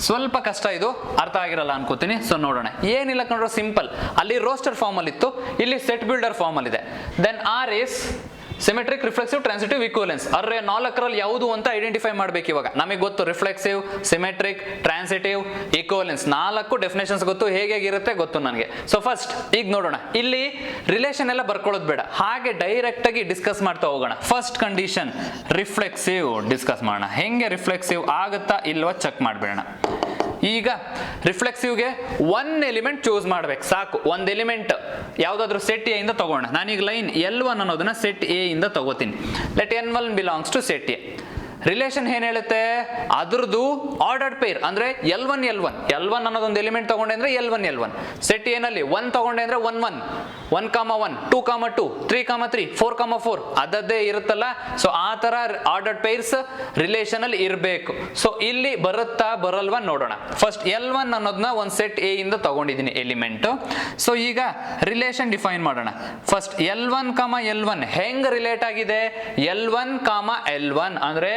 B: ಸ್ವಲ್ಪ ಕಷ್ಟ, ಇದು ಅರ್ಥ ಆಗಿರಲ್ಲ ಅನ್ಕೋತೀನಿ. ಸೊ ನೋಡೋಣ. ಏನಿಲ್ಲ ನೋಡ್ರೆ ಸಿಂಪಲ್, ಅಲ್ಲಿ ರೋಸ್ಟರ್ ಫಾರ್ಮ್ ಅಲ್ಲಿ ಇತ್ತು, ಇಲ್ಲಿ ಸೆಟ್ ಬಿಲ್ಡರ್ ಫಾರ್ಮ್ ಅಲ್ಲಿ ಇದೆ. Then R is symmetric, reflexive, transitive, equivalence. ಅರ್ರೆ 4ರಲ್ಲಿ ಯಾವುದು ಅಂತ ಐಡೆಂಟಿಫೈ ಮಾಡ್ಬೇಕು. ಇವಾಗ ನಮಗೆ ಗೊತ್ತು reflexive, symmetric, transitive, equivalence 4 definitions ಗೊತ್ತು, ಹೇಗಿರುತ್ತೆ ಗೊತ್ತು ನನಗೆ. ಸೊ ಫಸ್ಟ್ ಈಗ ನೋಡೋಣ. ಇಲ್ಲಿ ರಿಲೇಷನ್ ಎಲ್ಲ ಬರ್ಕೊಳ್ಳೋದು ಬೇಡ, ಹಾಗೆ ಡೈರೆಕ್ಟ್ ಆಗಿ ಡಿಸ್ಕಸ್ ಮಾಡ್ತಾ ಹೋಗೋಣ. ಫಸ್ಟ್ ಕಂಡೀಷನ್ ರಿಫ್ಲೆಕ್ಸಿವ್ ಡಿಸ್ಕಸ್ ಮಾಡೋಣ. ಹೆಂಗೆ ರಿಫ್ಲೆಕ್ಸಿವ್ ಆಗುತ್ತಾ ಇಲ್ವಾ ಚೆಕ್ ಮಾಡ್ಬೇಡ. ಈಗ ರಿಫ್ಲೆಕ್ಸಿವ್ಗೆ 1 ಎಲಿಮೆಂಟ್ ಚೂಸ್ ಮಾಡ್ಬೇಕು ಸಾಕು. ಒಂದು ಎಲಿಮೆಂಟ್ ಯಾವ್ದಾದ್ರು ಸೆಟ್ ಎ ಇಂದ ತಗೋಣ. ನಾನೀಗ ಲೈನ್ L1 ಅನ್ನೋದನ್ನ ಸೆಟ್ ಎ ಇಂದ ತಗೋತೀನಿ. Let N1 belongs to set A. Relation ಏನ್ ಹೇಳುತ್ತೆ? ಅದ್ರದ್ದು ಆರ್ಡರ್ಡ್ ಪೇರ್ ಅಂದ್ರೆ L1 ಅನ್ನೋದೊಂದು ಎಲಿಮೆಂಟ್ ತಗೊಂಡೆ ಅಂದ್ರೆ L1 ಸೆಟ್ ಏನಲ್ಲಿ 1 ತಗೊಂಡೆ ಅಂದ್ರೆ 1 1 1,1 2,2 3,3 4,4 ಅದದ್ದೇ ಇರುತ್ತಲ್ಲ. ಸೊ ಆ ತರ ಆರ್ಡರ್ಡ್ ಪೇರ್ಸ್ ರಿಲೇಷನ್ ಅಲ್ಲಿ ಇರಬೇಕು. ಸೊ ಇಲ್ಲಿ ಬರುತ್ತಾ ಬರಲ್ವಾ ನೋಡೋಣ. ಫಸ್ಟ್ L1 ಅನ್ನೋದನ್ನ ಒಂದು ಸೆಟ್ ಎ ಇಂದ ತಗೊಂಡಿದ್ದೀನಿ ಎಲಿಮೆಂಟ್. ಸೊ ಈಗ ರಿಲೇಷನ್ ಡಿಫೈನ್ ಮಾಡೋಣ. ಫಸ್ಟ್ L1, ಹೆಂಗ್ ರಿಲೇಟ್ ಆಗಿದೆ? L1, L1 ಅಂದ್ರೆ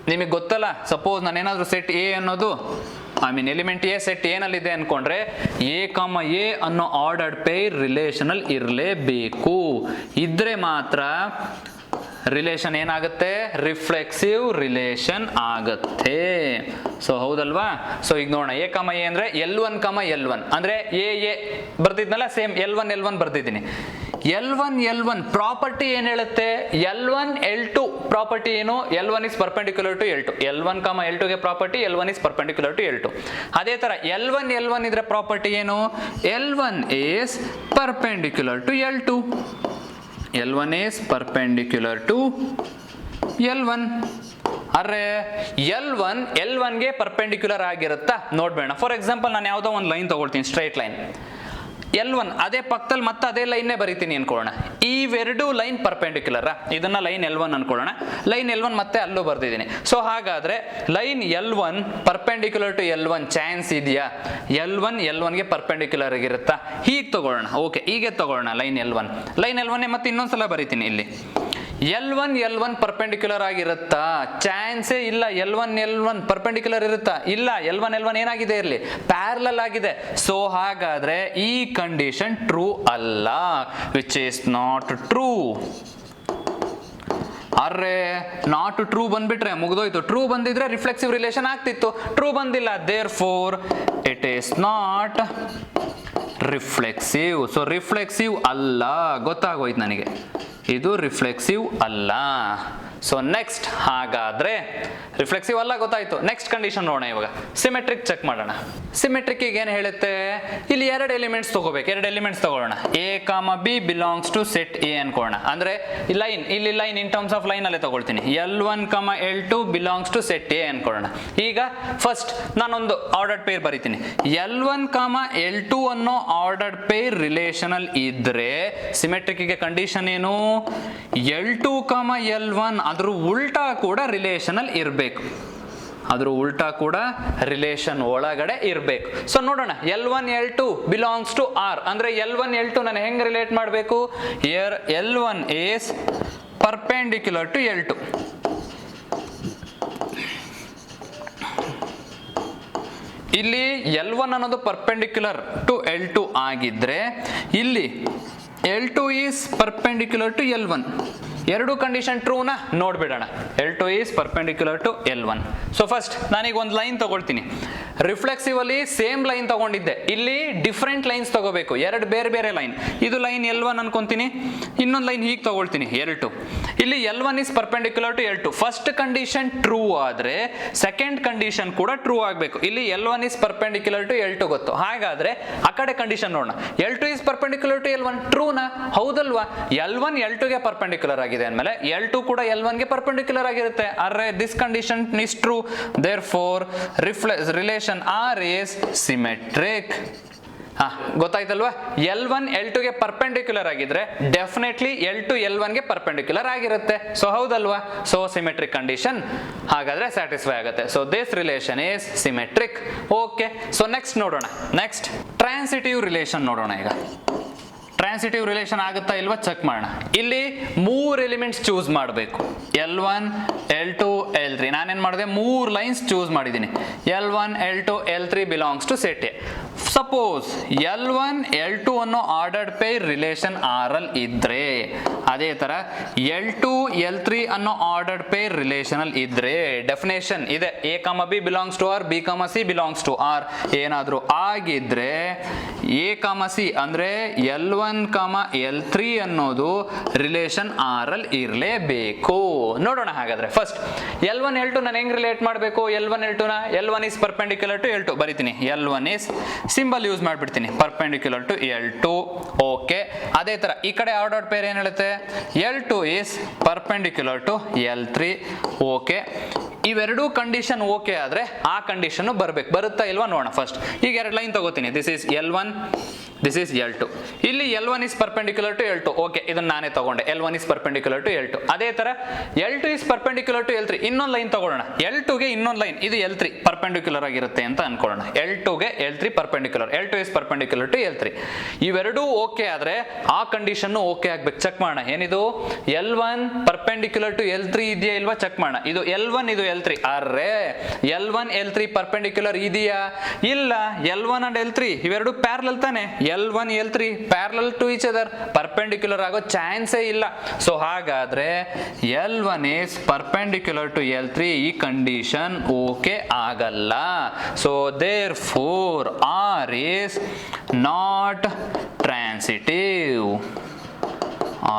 B: ನಿಮಗೆ ಗೊತ್ತಲ್ಲ, ಸಪೋಸ್ ನಾನೇನಾದ್ರೂ ಸೆಟ್ ಎ ಅನ್ನೋದು ಎಲಿಮೆಂಟ್ ಎ ಸೆಟ್ ಏನಲ್ಲಿದೆ ಅನ್ಕೊಂಡ್ರೆ ಎ ಅನ್ನೋ ಆರ್ಡರ್ಡ್ ಪೇರ್ ರಿಲೇಷನ್ ಅಲ್ಲಿ ಇರಲೇಬೇಕು. ಇದ್ರೆ ಮಾತ್ರ ರಿಲೇಷನ್ ಏನಾಗುತ್ತೆ? ರಿಫ್ಲೆಕ್ಸಿವ್ ರಿಲೇಷನ್ ಆಗುತ್ತೆ. ಸೊ ಹೌದಲ್ವಾ? ಸೊ ಈಗ ನೋಡೋಣ. ಎ ಅಂದ್ರೆ L1, ಅಂದ್ರೆ ಎ ಬರ್ತಿದ್ನಲ್ಲ, ಸೇಮ್ L1 ಬರ್ತಿದ್ದೀನಿ. L1 ಪ್ರಾಪರ್ಟಿ ಏನ್ ಹೇಳುತ್ತೆ? L1 L2 ಪ್ರಾಪರ್ಟಿ ಏನು? L1 is perpendicular to L2. L1, L2 ಗೆ property L1 is perpendicular to L2. ಅದೇ ತರ L1 ಇದ್ರೆ ಪ್ರಾಪರ್ಟಿ ಏನು? L1 is perpendicular to L2. L1 is perpendicular to L1. ಅರೆ L1 ಗೆ ಪರ್ಪೆಂಡಿಕ್ಯುಲರ್ ಆಗಿರುತ್ತಾ ನೋಡ್ಬೇಡ. ಫಾರ್ ಎಕ್ಸಾಂಪಲ್ ನಾನು ಯಾವುದೋ ಒಂದು ಲೈನ್ ತಗೊಳ್ತೀನಿ, ಸ್ಟ್ರೈಟ್ ಲೈನ್ L1, ಅದೇ ಪಕ್ಕದಲ್ಲಿ ಮತ್ತೆ ಅದೇ ಲೈನ್ನೇ ಬರೀತೀನಿ ಅನ್ಕೊಳ್ಳೋಣ. ಇವೆರಡು ಲೈನ್ ಪರ್ಪೆಂಡಿಕ್ಯುಲರ್. ಇದನ್ನ ಲೈನ್ L1 ಅನ್ಕೊಳ್ಳೋಣ. ಲೈನ್ L1 ಮತ್ತೆ ಅಲ್ಲೂ ಬರ್ದಿದ್ದೀನಿ. ಸೊ ಹಾಗಾದ್ರೆ line L1 perpendicular to L1 chance ಇದೆಯಾ? L1 ಗೆ ಪರ್ಪೆಂಡಿಕ್ಯುಲರ್ ಆಗಿರುತ್ತಾ? ಹೀಗೆ ತಗೊಳ್ಳೋಣ. ಓಕೆ, ಹೀಗೆ ತಗೊಳ್ಳೋಣ. ಲೈನ್ L1 ಮತ್ತೆ ಇನ್ನೊಂದ್ಸಲ ಬರೀತೀನಿ. ಇಲ್ಲಿ L1 ಪರ್ಪೆಂಡಿಕ್ಯುಲರ್ ಆಗಿರುತ್ತಾ? ಚಾನ್ಸೇ ಇಲ್ಲ. L1 ಪರ್ಪೆಂಡಿಕ್ಯುಲರ್ ಇರುತ್ತಾ? ಇಲ್ಲ. L1 ಏನಾಗಿದೆ? ಇರಲಿ ಪ್ಯಾರಲಲ್ ಆಗಿದೆ. ಸೊ ಹಾಗಾದ್ರೆ ಈ ಕಂಡೀಷನ್ ಟ್ರೂ ಅಲ್ಲ, ವಿಚ್ ಈಸ್ ನಾಟ್ ಟ್ರೂ. ಅರ್ರೆ ನಾಟ್ ಟ್ರೂ ಬಂದ್ಬಿಟ್ರೆ ಮುಗ್ದೋಯ್ತು. ಟ್ರೂ ಬಂದಿದ್ರೆ ರಿಫ್ಲೆಕ್ಸಿವ್ ರಿಲೇಷನ್ ಆಗ್ತಿತ್ತು, ಟ್ರೂ ಬಂದಿಲ್ಲ, therefore it is not reflexive. So reflexive ಅಲ್ಲ, ಗೊತ್ತಾಗೋಯ್ತು ನನಗೆ, ಇದು ರಿಫ್ಲೆಕ್ಸಿವ್ ಅಲ್ಲ. ಸೊ ನೆಕ್ಸ್ಟ್, ಹಾಗಾದ್ರೆ ರಿಫ್ಲೆಕ್ಸಿವ್ ಅಲ್ಲ ಗೊತ್ತಾಯ್ತು. ನೆಕ್ಸ್ಟ್ ಕಂಡೀಷನ್ ನೋಡೋಣ. ಇವಾಗ ಸಿಮೆಟ್ರಿಕ್ ಚೆಕ್ ಮಾಡೋಣ. ಸಿಮೆಟ್ರಿಕ್ ಏನು ಹೇಳುತ್ತೆ, ಇಲ್ಲಿ ಎರಡು ಎಲಿಮೆಂಟ್ಸ್ ತಗೋಬೇಕು. ಎರಡು ಎಲಿಮೆಂಟ್ಸ್ ತಗೊಳ್ಳೋಣ. A comma B belongs to set A ಅನ್ಕೊಳ್ಳೋಣ. ಅಂದ್ರೆ ಲೈನ್, ಇಲ್ಲಿ line in terms of line ಅಲ್ಲೇ ತಗೊಳ್ತೀನಿ. L1, L2 belongs to set A ಅನ್ಕೊಳ್ಳೋಣ. ಈಗ ಫಸ್ಟ್ ನಾನೊಂದು ಆರ್ಡರ್ಡ್ ಪೇರ್ ಬರೀತೀನಿ. L1, L2 ಅನ್ನೋ ಆರ್ಡರ್ಡ್ ಪೇರ್ ರಿಲೇಷನಲ್ ಇದ್ರೆ ಸಿಮೆಟ್ರಿಕ್ಗೆ ಕಂಡೀಷನ್ ಏನು, L2, L1 ಅದ್ರ ಉಲ್ಟಾ ಕೂಡ ರಿಲೇಷನಲ್ ಇರಬೇಕು. ಅದ್ರ ಉಲ್ಟಾ ಕೂಡ ರಿಲೇಷನ್ ಒಳಗಡೆ ಇರಬೇಕು. ಸೊ ನೋಡೋಣ, L1, L2 belongs to R ಅಂದ್ರೆ L1, L2 ನಾನು ಹೆಂಗ್ ರಿಲೇಟ್ ಮಾಡಬೇಕು, here L1 is perpendicular to L2. ಇಲ್ಲಿ L1 ಅನ್ನೋದು ಪರ್ಪೆಂಡಿಕ್ಯುಲರ್ ಟು L2 ಆಗಿದ್ರೆ ಇಲ್ಲಿ L2 is perpendicular to L1. ಎರಡು ಕಂಡೀಷನ್ ಟ್ರೂನ ನೋಡ್ಬಿಡೋಣ. L2 is perpendicular to L1. So first ನಾನೀಗ ಒಂದು ಲೈನ್ ತಗೊಳ್ತೀನಿ. ರಿಫ್ಲೆಕ್ಸಿವ್ ಅಲ್ಲಿ ಸೇಮ್ ಲೈನ್ ತಗೊಂಡಿದ್ದೆ, ಇಲ್ಲಿ ಡಿಫ್ರೆಂಟ್ ಲೈನ್ಸ್ ತಗೋಬೇಕು, ಎರಡು ಬೇರೆ ಬೇರೆ ಲೈನ್. ಇದು ಲೈನ್ L1 ಅನ್ಕೊಂತೀನಿ, ಇನ್ನೊಂದು ಲೈನ್ ಹೀಗೆ ತಗೊಳ್ತೀನಿ L2. ಇಲ್ಲಿ L1 is perpendicular to L2. First condition true ಆದ್ರೆ ಸೆಕೆಂಡ್ ಕಂಡೀಷನ್ ಕೂಡ ಟ್ರೂ ಆಗಬೇಕು. ಇಲ್ಲಿ L1 is perpendicular to L2 ಗೊತ್ತು, ಹಾಗಾದ್ರೆ ಆ ಕಡೆ ಕಂಡೀಷನ್ ನೋಡೋಣ. L2 is perpendicular to L1 ಟ್ರೂನಾ, ಹೌದಲ್ವಾ? L1 L2ಗೆ ಪರ್ಪೆಂಡಿಕ್ಯುಲರ್ ಆಗಿದೆ ಅಂದಮೇಲೆ L2 ಕೂಡ L1ಗೆ ಪರ್ಪೆಂಡಿಕ್ಯುಲರ್ ಆಗಿರುತ್ತೆ. ಅರೆ this condition is true, therefore relation R is symmetric. ಗೊತ್ತಾಯ್ತಲ್ವಾ? L1 L2ಗೆ ಪರ್ಪೆಂಡಿಕ್ಯುಲರ್ ಆಗಿದ್ರೆ ಡೆಫಿನೆಟ್ಲಿ L2 L1ಗೆ ಪರ್ಪೆಂಡಿಕ್ಯುಲರ್ ಆಗಿರುತ್ತೆ. ಸೊ ಹೌದಲ್ವಾ? ಸೊ ಸಿಮೆಟ್ರಿಕ್ ಕಂಡೀಷನ್ ಹಾಗಾದ್ರೆ ಸ್ಯಾಟಿಸ್ಫೈ ಆಗುತ್ತೆ. So this relation is symmetric. Okay, so next ನೋಡೋಣ. ನೆಕ್ಸ್ಟ್ ಟ್ರಾನ್ಸಿಟಿವ್ ರಿಲೇಷನ್ ನೋಡೋಣ. ಈಗ ಟ್ರಾನ್ಸಿಟಿವ್ ರಿಲೇಷನ್ ಆಗುತ್ತಾ ಇಲ್ವಾ ಚೆಕ್ ಮಾಡೋಣ. ಇಲ್ಲಿ ಮೂರು ಎಲಿಮೆಂಟ್ಸ್ ಚೂಸ್ ಮಾಡಬೇಕು, L1, L2, L3. ನಾನೇನ್ ಮಾಡಿದೆ, ಮೂರು ಲೈನ್ಸ್ ಚೂಸ್ ಮಾಡಿದ್ದೀನಿ. L1, L2, L3 belongs to set A. Suppose L1, L2 ಅನ್ನೋ ಆರ್ಡರ್ಡ್ ಪೇರ್ ರಿಲೇಷನ್ R ಅಲ್ಲಿ ಇದ್ರೆ, ಅದೇ ತರ L2, L3 ಅನ್ನೋ ಆರ್ಡರ್ಡ್ ಪೇರ್ ರಿಲೇಷನ್ ಅಲ್ಲಿ ಇದ್ರೆ ಡೆಫಿನೇಷನ್ ಇದೆ, A, B belongs to R, B, C belongs to R. ಏನಾದ್ರೂ ಆಗಿದ್ರೆ A, C ಅಂದ್ರೆ L1, L3 ಅನ್ನೋದು ರಿಲೇಷನ್ R ಅಲ್ಲಿ ಇರಲೇಬೇಕು. ನೋಡೋಣ ಹಾಗಾದ್ರೆ. ಫಸ್ಟ್ L1, L2 ನಾನು ಹೆಂಗ್ ರಿಲೇಟ್ ಮಾಡಬೇಕು, L1, L2 ನ L1 is perpendicular to L2 ಬರೀತೀನಿ. L1 ಈಸ್ ಸಿಂಬಲ್ ಯೂಸ್ ಮಾಡ್ಬಿಡ್ತೀನಿ, ಪರ್ಪೆಂಡಿಕ್ಯುಲರ್ ಟು L2. ಓಕೆ, ಅದೇ ತರ ಈ ಕಡೆ ಆರ್ಡರ್ಡ್ ಪೇರ್ ಏನ್ ಹೇಳುತ್ತೆ, L2 is perpendicular to L3. Okay, ಇವೆರಡೂ ಕಂಡೀಷನ್ ಓಕೆ ಆದ್ರೆ ಆ ಕಂಡೀಷನ್ ಬರ್ಬೇಕು. ಬರುತ್ತಾ ಇಲ್ವಾ ನೋಡೋಣ. ಫಸ್ಟ್ ಈಗ ಎರಡು ಲೈನ್ ತಗೋತೀನಿ. This is L1, this is L2. ಇಲ್ಲಿ L1 is perpendicular to L2. Okay, ಇದನ್ನ ನಾನೇ ತಗೊಂಡೆ. L1 is perpendicular to L2. ಅದೇ ತರ L2 is perpendicular to L3. ಇನ್ನೊಂದು ಲೈನ್ ತಗೊಳ್ಳೋಣ. L2ಗೆ ಇನ್ನೊಂದು ಲೈನ್, ಇದು L3 ಪರ್ಪೆಂಡಿಕ್ಯುಲರ್ ಆಗಿರುತ್ತೆ ಅಂತ ಅನ್ಕೊಳ್ಳೋಣ. L2ಗೆ L3 perpendicular, L2 is perpendicular to L3. ಇವೆರಡೂ ಓಕೆ ಆದ್ರೆ ಆ ಕಂಡೀಷನ್ ಓಕೆ ಆಗ್ಬೇಕು. ಚೆಕ್ ಮಾಡೋಣ. ಏನಿದು, L1 ಪರ್ಪೆಂಡಿಕ್ಯುಲರ್ ಟು L3 ಇದೆಯಾ ಇಲ್ವಾ ಚೆಕ್ ಮಾಡೋಣ. ಇದು L1, ಇದು L3. ಅರ್ರೆ L1, L3 ಪರ್ಪೆಂಡಿಕ್ಯುಲರ್ ಇದೆಯಾ? ಇಲ್ಲ. L1 ಅಂಡ್ L3 ಇವೆರಡು ಪ್ಯಾರಲಲ್ ತಾನೆ. L1, L3 parallel to each other, perpendicular ಆಗೋ ಚಾನ್ಸೇ ಇಲ್ಲ. ಸೊ ಹಾಗಾದ್ರೆ L1 is perpendicular to L3, ಈ ಕಂಡೀಷನ್ ಓಕೆ ಆಗಲ್ಲ. So therefore R is not transitive.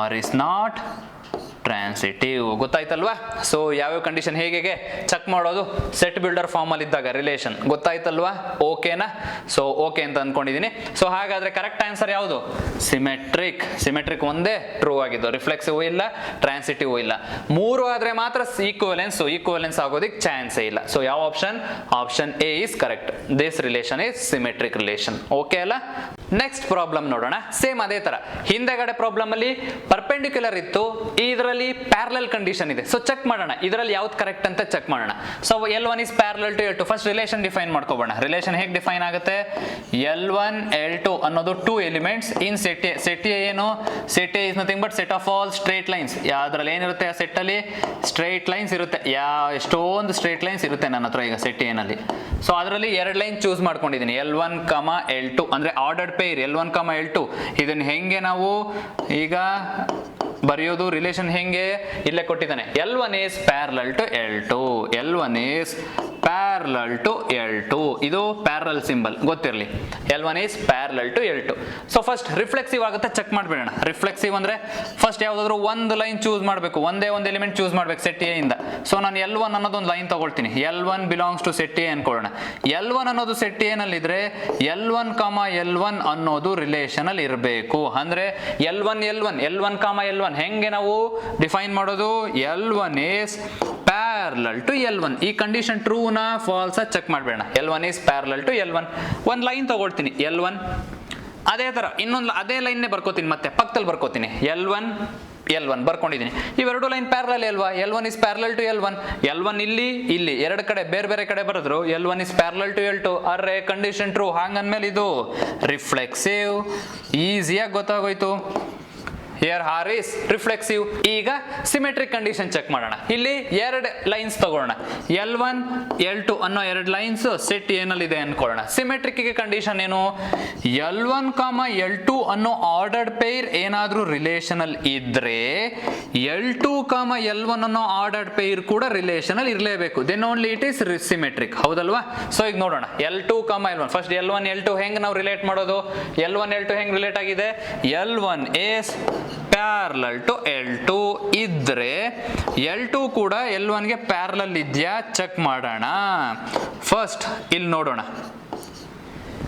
B: R is not transitive. ಗೊತ್ತಾಯ್ತಲ್ವಾ? ಸೊ ಯಾವ್ಯಾವ ಕಂಡೀಷನ್ ಹೇಗೆ ಚೆಕ್ ಮಾಡೋದು, ಸೆಟ್ ಬಿಲ್ಡರ್ ಫಾರ್ಮ್ ಅಲ್ಲಿ ಇದ್ದಾಗ ರಿಲೇಷನ್. ಗೊತ್ತಾಯ್ತಲ್ವಾ? ಓಕೆನಾ? ಸೊ ಓಕೆ ಅಂತ ಅನ್ಕೊಂಡಿದೀನಿ. ಸೊ ಹಾಗಾದ್ರೆ ಕರೆಕ್ಟ್ ಆನ್ಸರ್ ಯಾವುದು? ಸಿಮೆಟ್ರಿಕ್. ಸಿಮೆಟ್ರಿಕ್ ಒಂದೇ ಟ್ರೂ ಆಗಿದ್ದು, ರಿಫ್ಲೆಕ್ಸಿವ್ ಇಲ್ಲ, ಟ್ರಾನ್ಸಿಟಿವ್ ಇಲ್ಲ. ಮೂರು ಆದ್ರೆ ಮಾತ್ರ ಈಕ್ವಲೆನ್ಸ್ ಆಗೋದಿಕ್ ಚಾನ್ಸೇ ಇಲ್ಲ. ಸೊ ಯಾವ option? Option A is correct. This relation is symmetric relation. Okay ಅಲ್ಲ? ನೆಕ್ಸ್ಟ್ ಪ್ರಾಬ್ಲಮ್ ನೋಡೋಣ. ಸೇಮ್ ಅದೇ ತರ ಹಿಂದೆಗಡೆ ಪ್ರಾಬ್ಲಮ್ ಅಲ್ಲಿ ಪರ್ಪೆಂಡಿಕ್ಯುಲರ್ ಇತ್ತು, ಇದರಲ್ಲಿ ಪ್ಯಾರಲಲ್ ಕಂಡೀಷನ್ ಇದೆ. ಸೊ ಚೆಕ್ ಮಾಡೋಣ ಇದರಲ್ಲಿ ಯಾವ್ದು ಕರೆಕ್ಟ್ ಅಂತ ಚೆಕ್ ಮಾಡೋಣ. So L1 is parallel to L2. First relation define ಮಾಡ್ಕೋಬೋಣ. ರಿಲೇಷನ್ ಹೇಗೆ ಡಿಫೈನ್ ಆಗುತ್ತೆ? L1, L2 ಅನ್ನೋದು two elements in set A. Set A ಏನು? Set A is nothing but set of all straight lines. ಯಾವ್ದ್ರಲ್ಲಿ ಏನಿರುತ್ತೆ ಆ set ಅಲ್ಲಿ? Straight lines ಇರುತ್ತೆ. ಎಷ್ಟೊಂದು ಸ್ಟ್ರೇಟ್ ಲೈನ್ಸ್ ಇರುತ್ತೆ ನನ್ನ ಹತ್ರ ಈಗ ಸೆಟ್ ಎನಲ್ಲಿ. ಸೊ ಅದರಲ್ಲಿ ಎರಡು ಲೈನ್ ಚೂಸ್ ಮಾಡ್ಕೊಂಡಿದ್ದೀನಿ, L1, L2 ಅಂದ್ರೆ ಆರ್ಡರ್ಡ್ ಪೇರ್ L1, L2. ಇದನ್ನ ಹೆಂಗೆ ನಾವು ಈಗ ಬರೆಯೋದು ರಿಲೇಷನ್ ಹೆಂಗೆ, ಇಲ್ಲೇ ಕೊಟ್ಟಿದ್ದಾನೆ L1 is parallel to L2, L1 is parallel to L2, ಇದು ಪ್ಯಾರಲಲ್ ಸಿಂಬಲ್ ಗೊತ್ತಿರಲಿ, L1 is parallel to L2. So first reflexive ಆಗುತ್ತೆ ಚೆಕ್ ಮಾಡ್ಬಿಡೋಣ. ರಿಫ್ಲೆಕ್ಸಿವ್ ಅಂದ್ರೆ ಫಸ್ಟ್ ಯಾವ್ದಾದ್ರು ಒಂದು ಲೈನ್ ಚೂಸ್ ಮಾಡಬೇಕು, ಒಂದೇ ಒಂದು ಎಲಿಮೆಂಟ್ ಚೂಸ್ ಮಾಡ್ಬೇಕು ಸೆಟ್ ಎ ಇಂದ. ಸೊ ನಾನು L1 ಅನ್ನೋದು ಒಂದು ಲೈನ್ ತಗೊಳ್ತೀನಿ, L1 belongs to set A ಅನ್ಕೊಳ್ಳೋಣ. L1 ಅನ್ನೋದು ಸೆಟ್ ಎ ನಲ್ಲಿದ್ರೆ L1, L1 ಅನ್ನೋದು ರಿಲೇಷನ್ ಅಲ್ಲಿ ಇರಬೇಕು. ಅಂದ್ರೆ L1, L1, ಹೆಂಗೆ ನಾವು ಡಿಫೈನ್ ಮಾಡೋದು, L1 is parallel to L1. ಈ ಕಂಡೀಷನ್ ಟ್ರೂ ನಾ ಫಾಲ್ಸ್ ಚೆಕ್ ಮಾಡಬೇಡ. L1 is parallel to L1. ಒಂದು ಲೈನ್ ತಗೊಳ್ತೀನಿ L1, ಅದೇ ತರ ಇನ್ನೊಂದು ಅದೇ ಲೈನ್ನೇ ಬರ್ಕೋತೀನಿ, ಮತ್ತೆ ಪಕ್ಕದಲ್ಲಿ ಬರ್ಕೋತೀನಿ L1 ಬರ್ಕೊಂಡಿದ್ದೀನಿ. ಇವೆರಡು ಲೈನ್ ಪ್ಯಾರಲಲ್ ಅಲ್ವಾ, L1 is parallel to L1. L1 ಇಲ್ಲಿ ಎರಡು ಕಡೆ ಬೇರೆ ಬೇರೆ ಕಡೆ ಬರೆದ್ರು L1 is parallel to L2. ಅರ್ರೆ ಕಂಡೀಷನ್ ಟ್ರೂ, ಹಂಗಂದ್ಮೇಲೆ ಇದು ರಿಫ್ಲೆಕ್ಸಿವ್. ಈಸಿಯಾಗಿ ಗೊತ್ತಾಗೋಯ್ತು. Here R is reflexive. ಈಗ ಸಿಮೆಟ್ರಿಕ್ ಕಂಡೀಷನ್ ಚೆಕ್ ಮಾಡೋಣ. ಇಲ್ಲಿ ಎರಡು ಲೈನ್ಸ್ ತಗೊಳ್ಳೋಣ, L1, L2 ಅನ್ನೋ ಎರಡು ಲೈನ್ಸ್ ಸೆಟ್ ಏನಲ್ಲಿ ಅನ್ಕೊಳ್ಳೋಣ. ಸಿಮೆಟ್ರಿಕ್ ಗೆ ಕಂಡೀಷನ್ ಏನು, L1, L2 ಅನ್ನೋ ಆರ್ಡರ್ಡ್ ಪೇರ್ ಏನಾದ್ರೂ ರಿಲೇಷನ್ ಅಲ್ಲಿ ಇದ್ರೆ L2, L1 ಅನ್ನೋ ಆರ್ಡರ್ಡ್ ಪೇರ್ ಕೂಡ ರಿಲೇಷನ್ ಅಲ್ಲಿ ಇರಲೇಬೇಕು. Then only it is symmetric, ಹೌದಲ್ವಾ? ಸೊ ಈಗ ನೋಡೋಣ L2, L1. First L1, L2 ಹೆಂಗ್ ನಾವು ರಿಲೇಟ್ ಮಾಡೋದು, L1, L2 ಹೆಂಗ್ ರಿಲೇಟ್ ಆಗಿದೆ, L1 is parallel to L2 ಇದ್ರೆ L2 ಕೂಡ L1 ಗೆ ಪ್ಯಾರಲಲ್ ಇದೆಯಾ ಚೆಕ್ ಮಾಡೋಣ. ಫಸ್ಟ್ ಇಲ್ಲಿ ನೋಡೋಣ,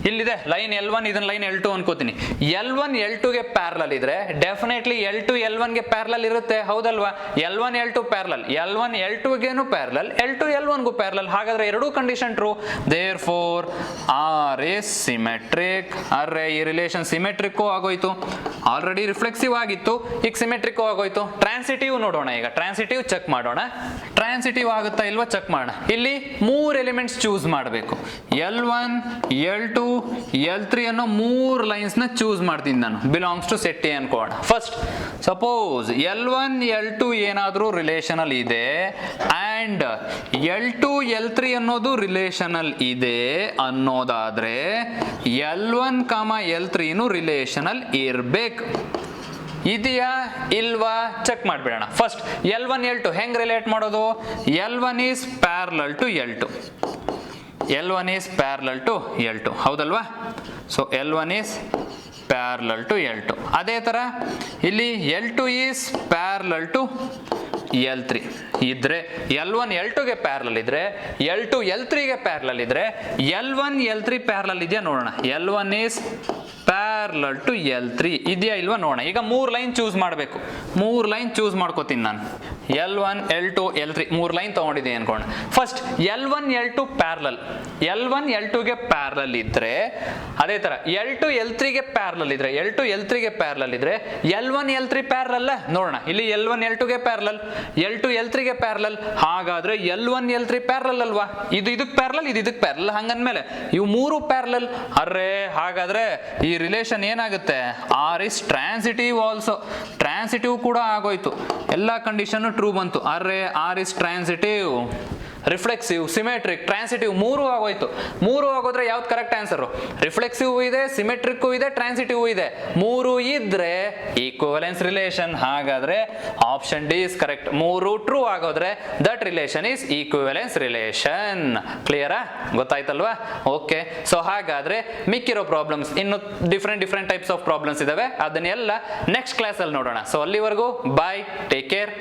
B: ಇಲ್ಲಿದೆ ಲೈನ್ L1, ಇದನ್ನ ಲೈನ್ L2 ಅನ್ಕೋತೀನಿ. L1 L2 ಗೆ ಪ್ಯಾರಲಲ್ ಇದ್ರೆ ಡೆಫಿನೆಟ್ಲಿ L2 L1 ಗೆ ಪ್ಯಾರಲಲ್ ಇರುತ್ತೆ, ಹೌದಲ್ವಾ? L1 L2 parallel, L1 L2 ಗೆನು parallel, L2 L1 ಗೂ ಪ್ಯಾರಲಲ್. ಹಾಗಾದ್ರೆ ಎರಡೂ condition true. Therefore R is symmetric. ಅರ್ರೆ ಈ ರಿಲೇಷನ್ ಸಿಮೆಟ್ರಿಕ್ ಆಗೋಯ್ತು, ಆಲ್ರೆಡಿ ರಿಫ್ಲೆಕ್ಸಿವ್ ಆಗಿತ್ತು, ಈಗ ಸಿಮೆಟ್ರಿಕ್ ಆಗೋಯ್ತು. ಟ್ರಾನ್ಸಿಟಿವ್ ನೋಡೋಣ, ಈಗ ಟ್ರಾನ್ಸಿಟಿವ್ ಚೆಕ್ ಮಾಡೋಣ. ಟ್ರಾನ್ಸಿಟಿವ್ ಆಗುತ್ತಾ ಇಲ್ವಾ ಚೆಕ್ ಮಾಡೋಣ. ಇಲ್ಲಿ 3 ಎಲಿಮೆಂಟ್ಸ್ ಚೂಸ್ ಮಾಡಬೇಕು, L1, L2, L3 ಅನ್ನೋ 3 ಲೈನ್ಸ್ ನ ಚೂಸ್ ಮಾಡ್ತೀನಿ ನಾನು, ಬಿಲಾಂಗ್ಸ್ ಟು ಸೆಟ್ ಎ ಅನ್ಕೋಣ. ಫಸ್ಟ್ ಸಪೋಸ್ L1, L2 ಏನಾದ್ರೂ ರಿಲೇಷನ್ ಅಲ್ಲಿ ಇದೆ ಅಂಡ್ L2, L3 ಅನ್ನೋದು ರಿಲೇಷನ್ ಅಲ್ಲಿ ಇದೆ ಅನ್ನೋದಾದ್ರೆ L1, L3 ರಿಲೇಷನ್ ಅಲ್ಲಿ ಇರ್ಬೇಕು. ಇದೆಯಾ ಇಲ್ವಾ ಚೆಕ್ ಮಾಡ್ಬಿಡೋಣ. ಫಸ್ಟ್ L1, L2 ಹೆಂಗ್ ರಿಲೇಟ್ ಮಾಡೋದು, L1 is parallel to L2, L1 is parallel to L2, ಹೌದಲ್ವಾ? So L1 is parallel to L2. ಅದೇ ತರ ಇಲ್ಲಿ L2 is parallel to L3 ಇದ್ರೆ L1 L2 ಗೆ ಪ್ಯಾರಲಲ್ ಇದ್ರೆ L2 L3 ಗೆ ಪ್ಯಾರಲಲ್ ಇದ್ರೆ L1 L3 ಪ್ಯಾರಲಲ್ ಇದೆಯಾ ನೋಡೋಣ. L1 is parallel to L3 ಇದೆಯಾ ಇಲ್ವಾ ನೋಡೋಣ. ಈಗ 3 ಲೈನ್ ಚೂಸ್ ಮಾಡಬೇಕು, 3 ಲೈನ್ ಚೂಸ್ ಮಾಡ್ಕೋತೀನಿ ನಾನು. L1, L2, L3 3 ಲೈನ್ ತಗೊಂಡಿದ್ದೀನಿ ಅನ್ಕೋಣ. First L1, L2 parallel, L1 L2 ಗೆ ಪ್ಯಾರಲಲ್ ಇದ್ರೆ ಅದೇ ತರ L2 L3 ಗೆ ಪ್ಯಾರಲಲ್ ಇದ್ರೆ L2 L3 ಗೆ ಪ್ಯಾರಲಲ್ ಇದ್ರೆ L1 L3 ಪ್ಯಾರಲಲ್ ನೋಡೋಣ. ಇಲ್ಲಿ L1 L2 ಗೆ ಪ್ಯಾರಲಲ್, L2 L3 ಗೆ ಪ್ಯಾರಲಲ್, ಹಾಗಾದ್ರೆ L1 L3 ಪ್ಯಾರಲಲ್ ಅಲ್ವಾ? ಇದು ಇದಕ್ಕೆ ಪ್ಯಾರಲಲ್, ಇದು ಇದಕ್ಕೆ ಪ್ಯಾರಲಲ್, ಹಂಗಂದ್ಮೇಲೆ ಇವು 3 ಪ್ಯಾರಲಲ್. ಅರ್ರೆ ಹಾಗಾದ್ರೆ ಈ ರಿಲೇಷನ್ ಏನಾಗುತ್ತೆ, R is transitive also. Transitive ಕೂಡ ಆಗೋಯ್ತು, ಎಲ್ಲ ಕಂಡೀಷನ್ ಟ್ರೂ ಬಂತು. ಅರ್ರೆ R is transitive, reflexive, symmetric, transitive 3 ಆಗೋಯ್ತು. 3 ಆಗೋದ್ರೆ ಯಾವ್ದು ಕರೆಕ್ಟ್ ಆನ್ಸರ್, ರಿಫ್ಲೆಕ್ಸಿವ್ ಇದೆ, ಸಿಮೆಟ್ರಿಕ್ ಇದೆ, ಟ್ರಾನ್ಸಿಟಿವ್ ಇದೆ. 3 ಇದ್ರೆ ಈಕ್ವಿವೆಲೆನ್ಸ್ ರಿಲೇಷನ್. ಹಾಗಾದ್ರೆ option D is correct. 3 true ಆಗೋದ್ರೆ that relation is equivalence relation. ಕ್ಲಿಯರಾ, ಗೊತ್ತಾಯ್ತಲ್ವಾ? ಓಕೆ, ಸೊ ಹಾಗಾದ್ರೆ ಮಿಕ್ಕಿರೋ ಪ್ರಾಬ್ಲಮ್ಸ್ ಇನ್ನು ಡಿಫ್ರೆಂಟ್ ಟೈಪ್ಸ್ ಆಫ್ ಪ್ರಾಬ್ಲಮ್ಸ್ ಇದಾವೆ, ಅದನ್ನೆಲ್ಲ ನೆಕ್ಸ್ಟ್ ಕ್ಲಾಸ್ ಅಲ್ಲಿ ನೋಡೋಣ. ಸೊ ಅಲ್ಲಿವರೆಗೂ ಬಾಯ್, ಟೇಕ್ ಕೇರ್.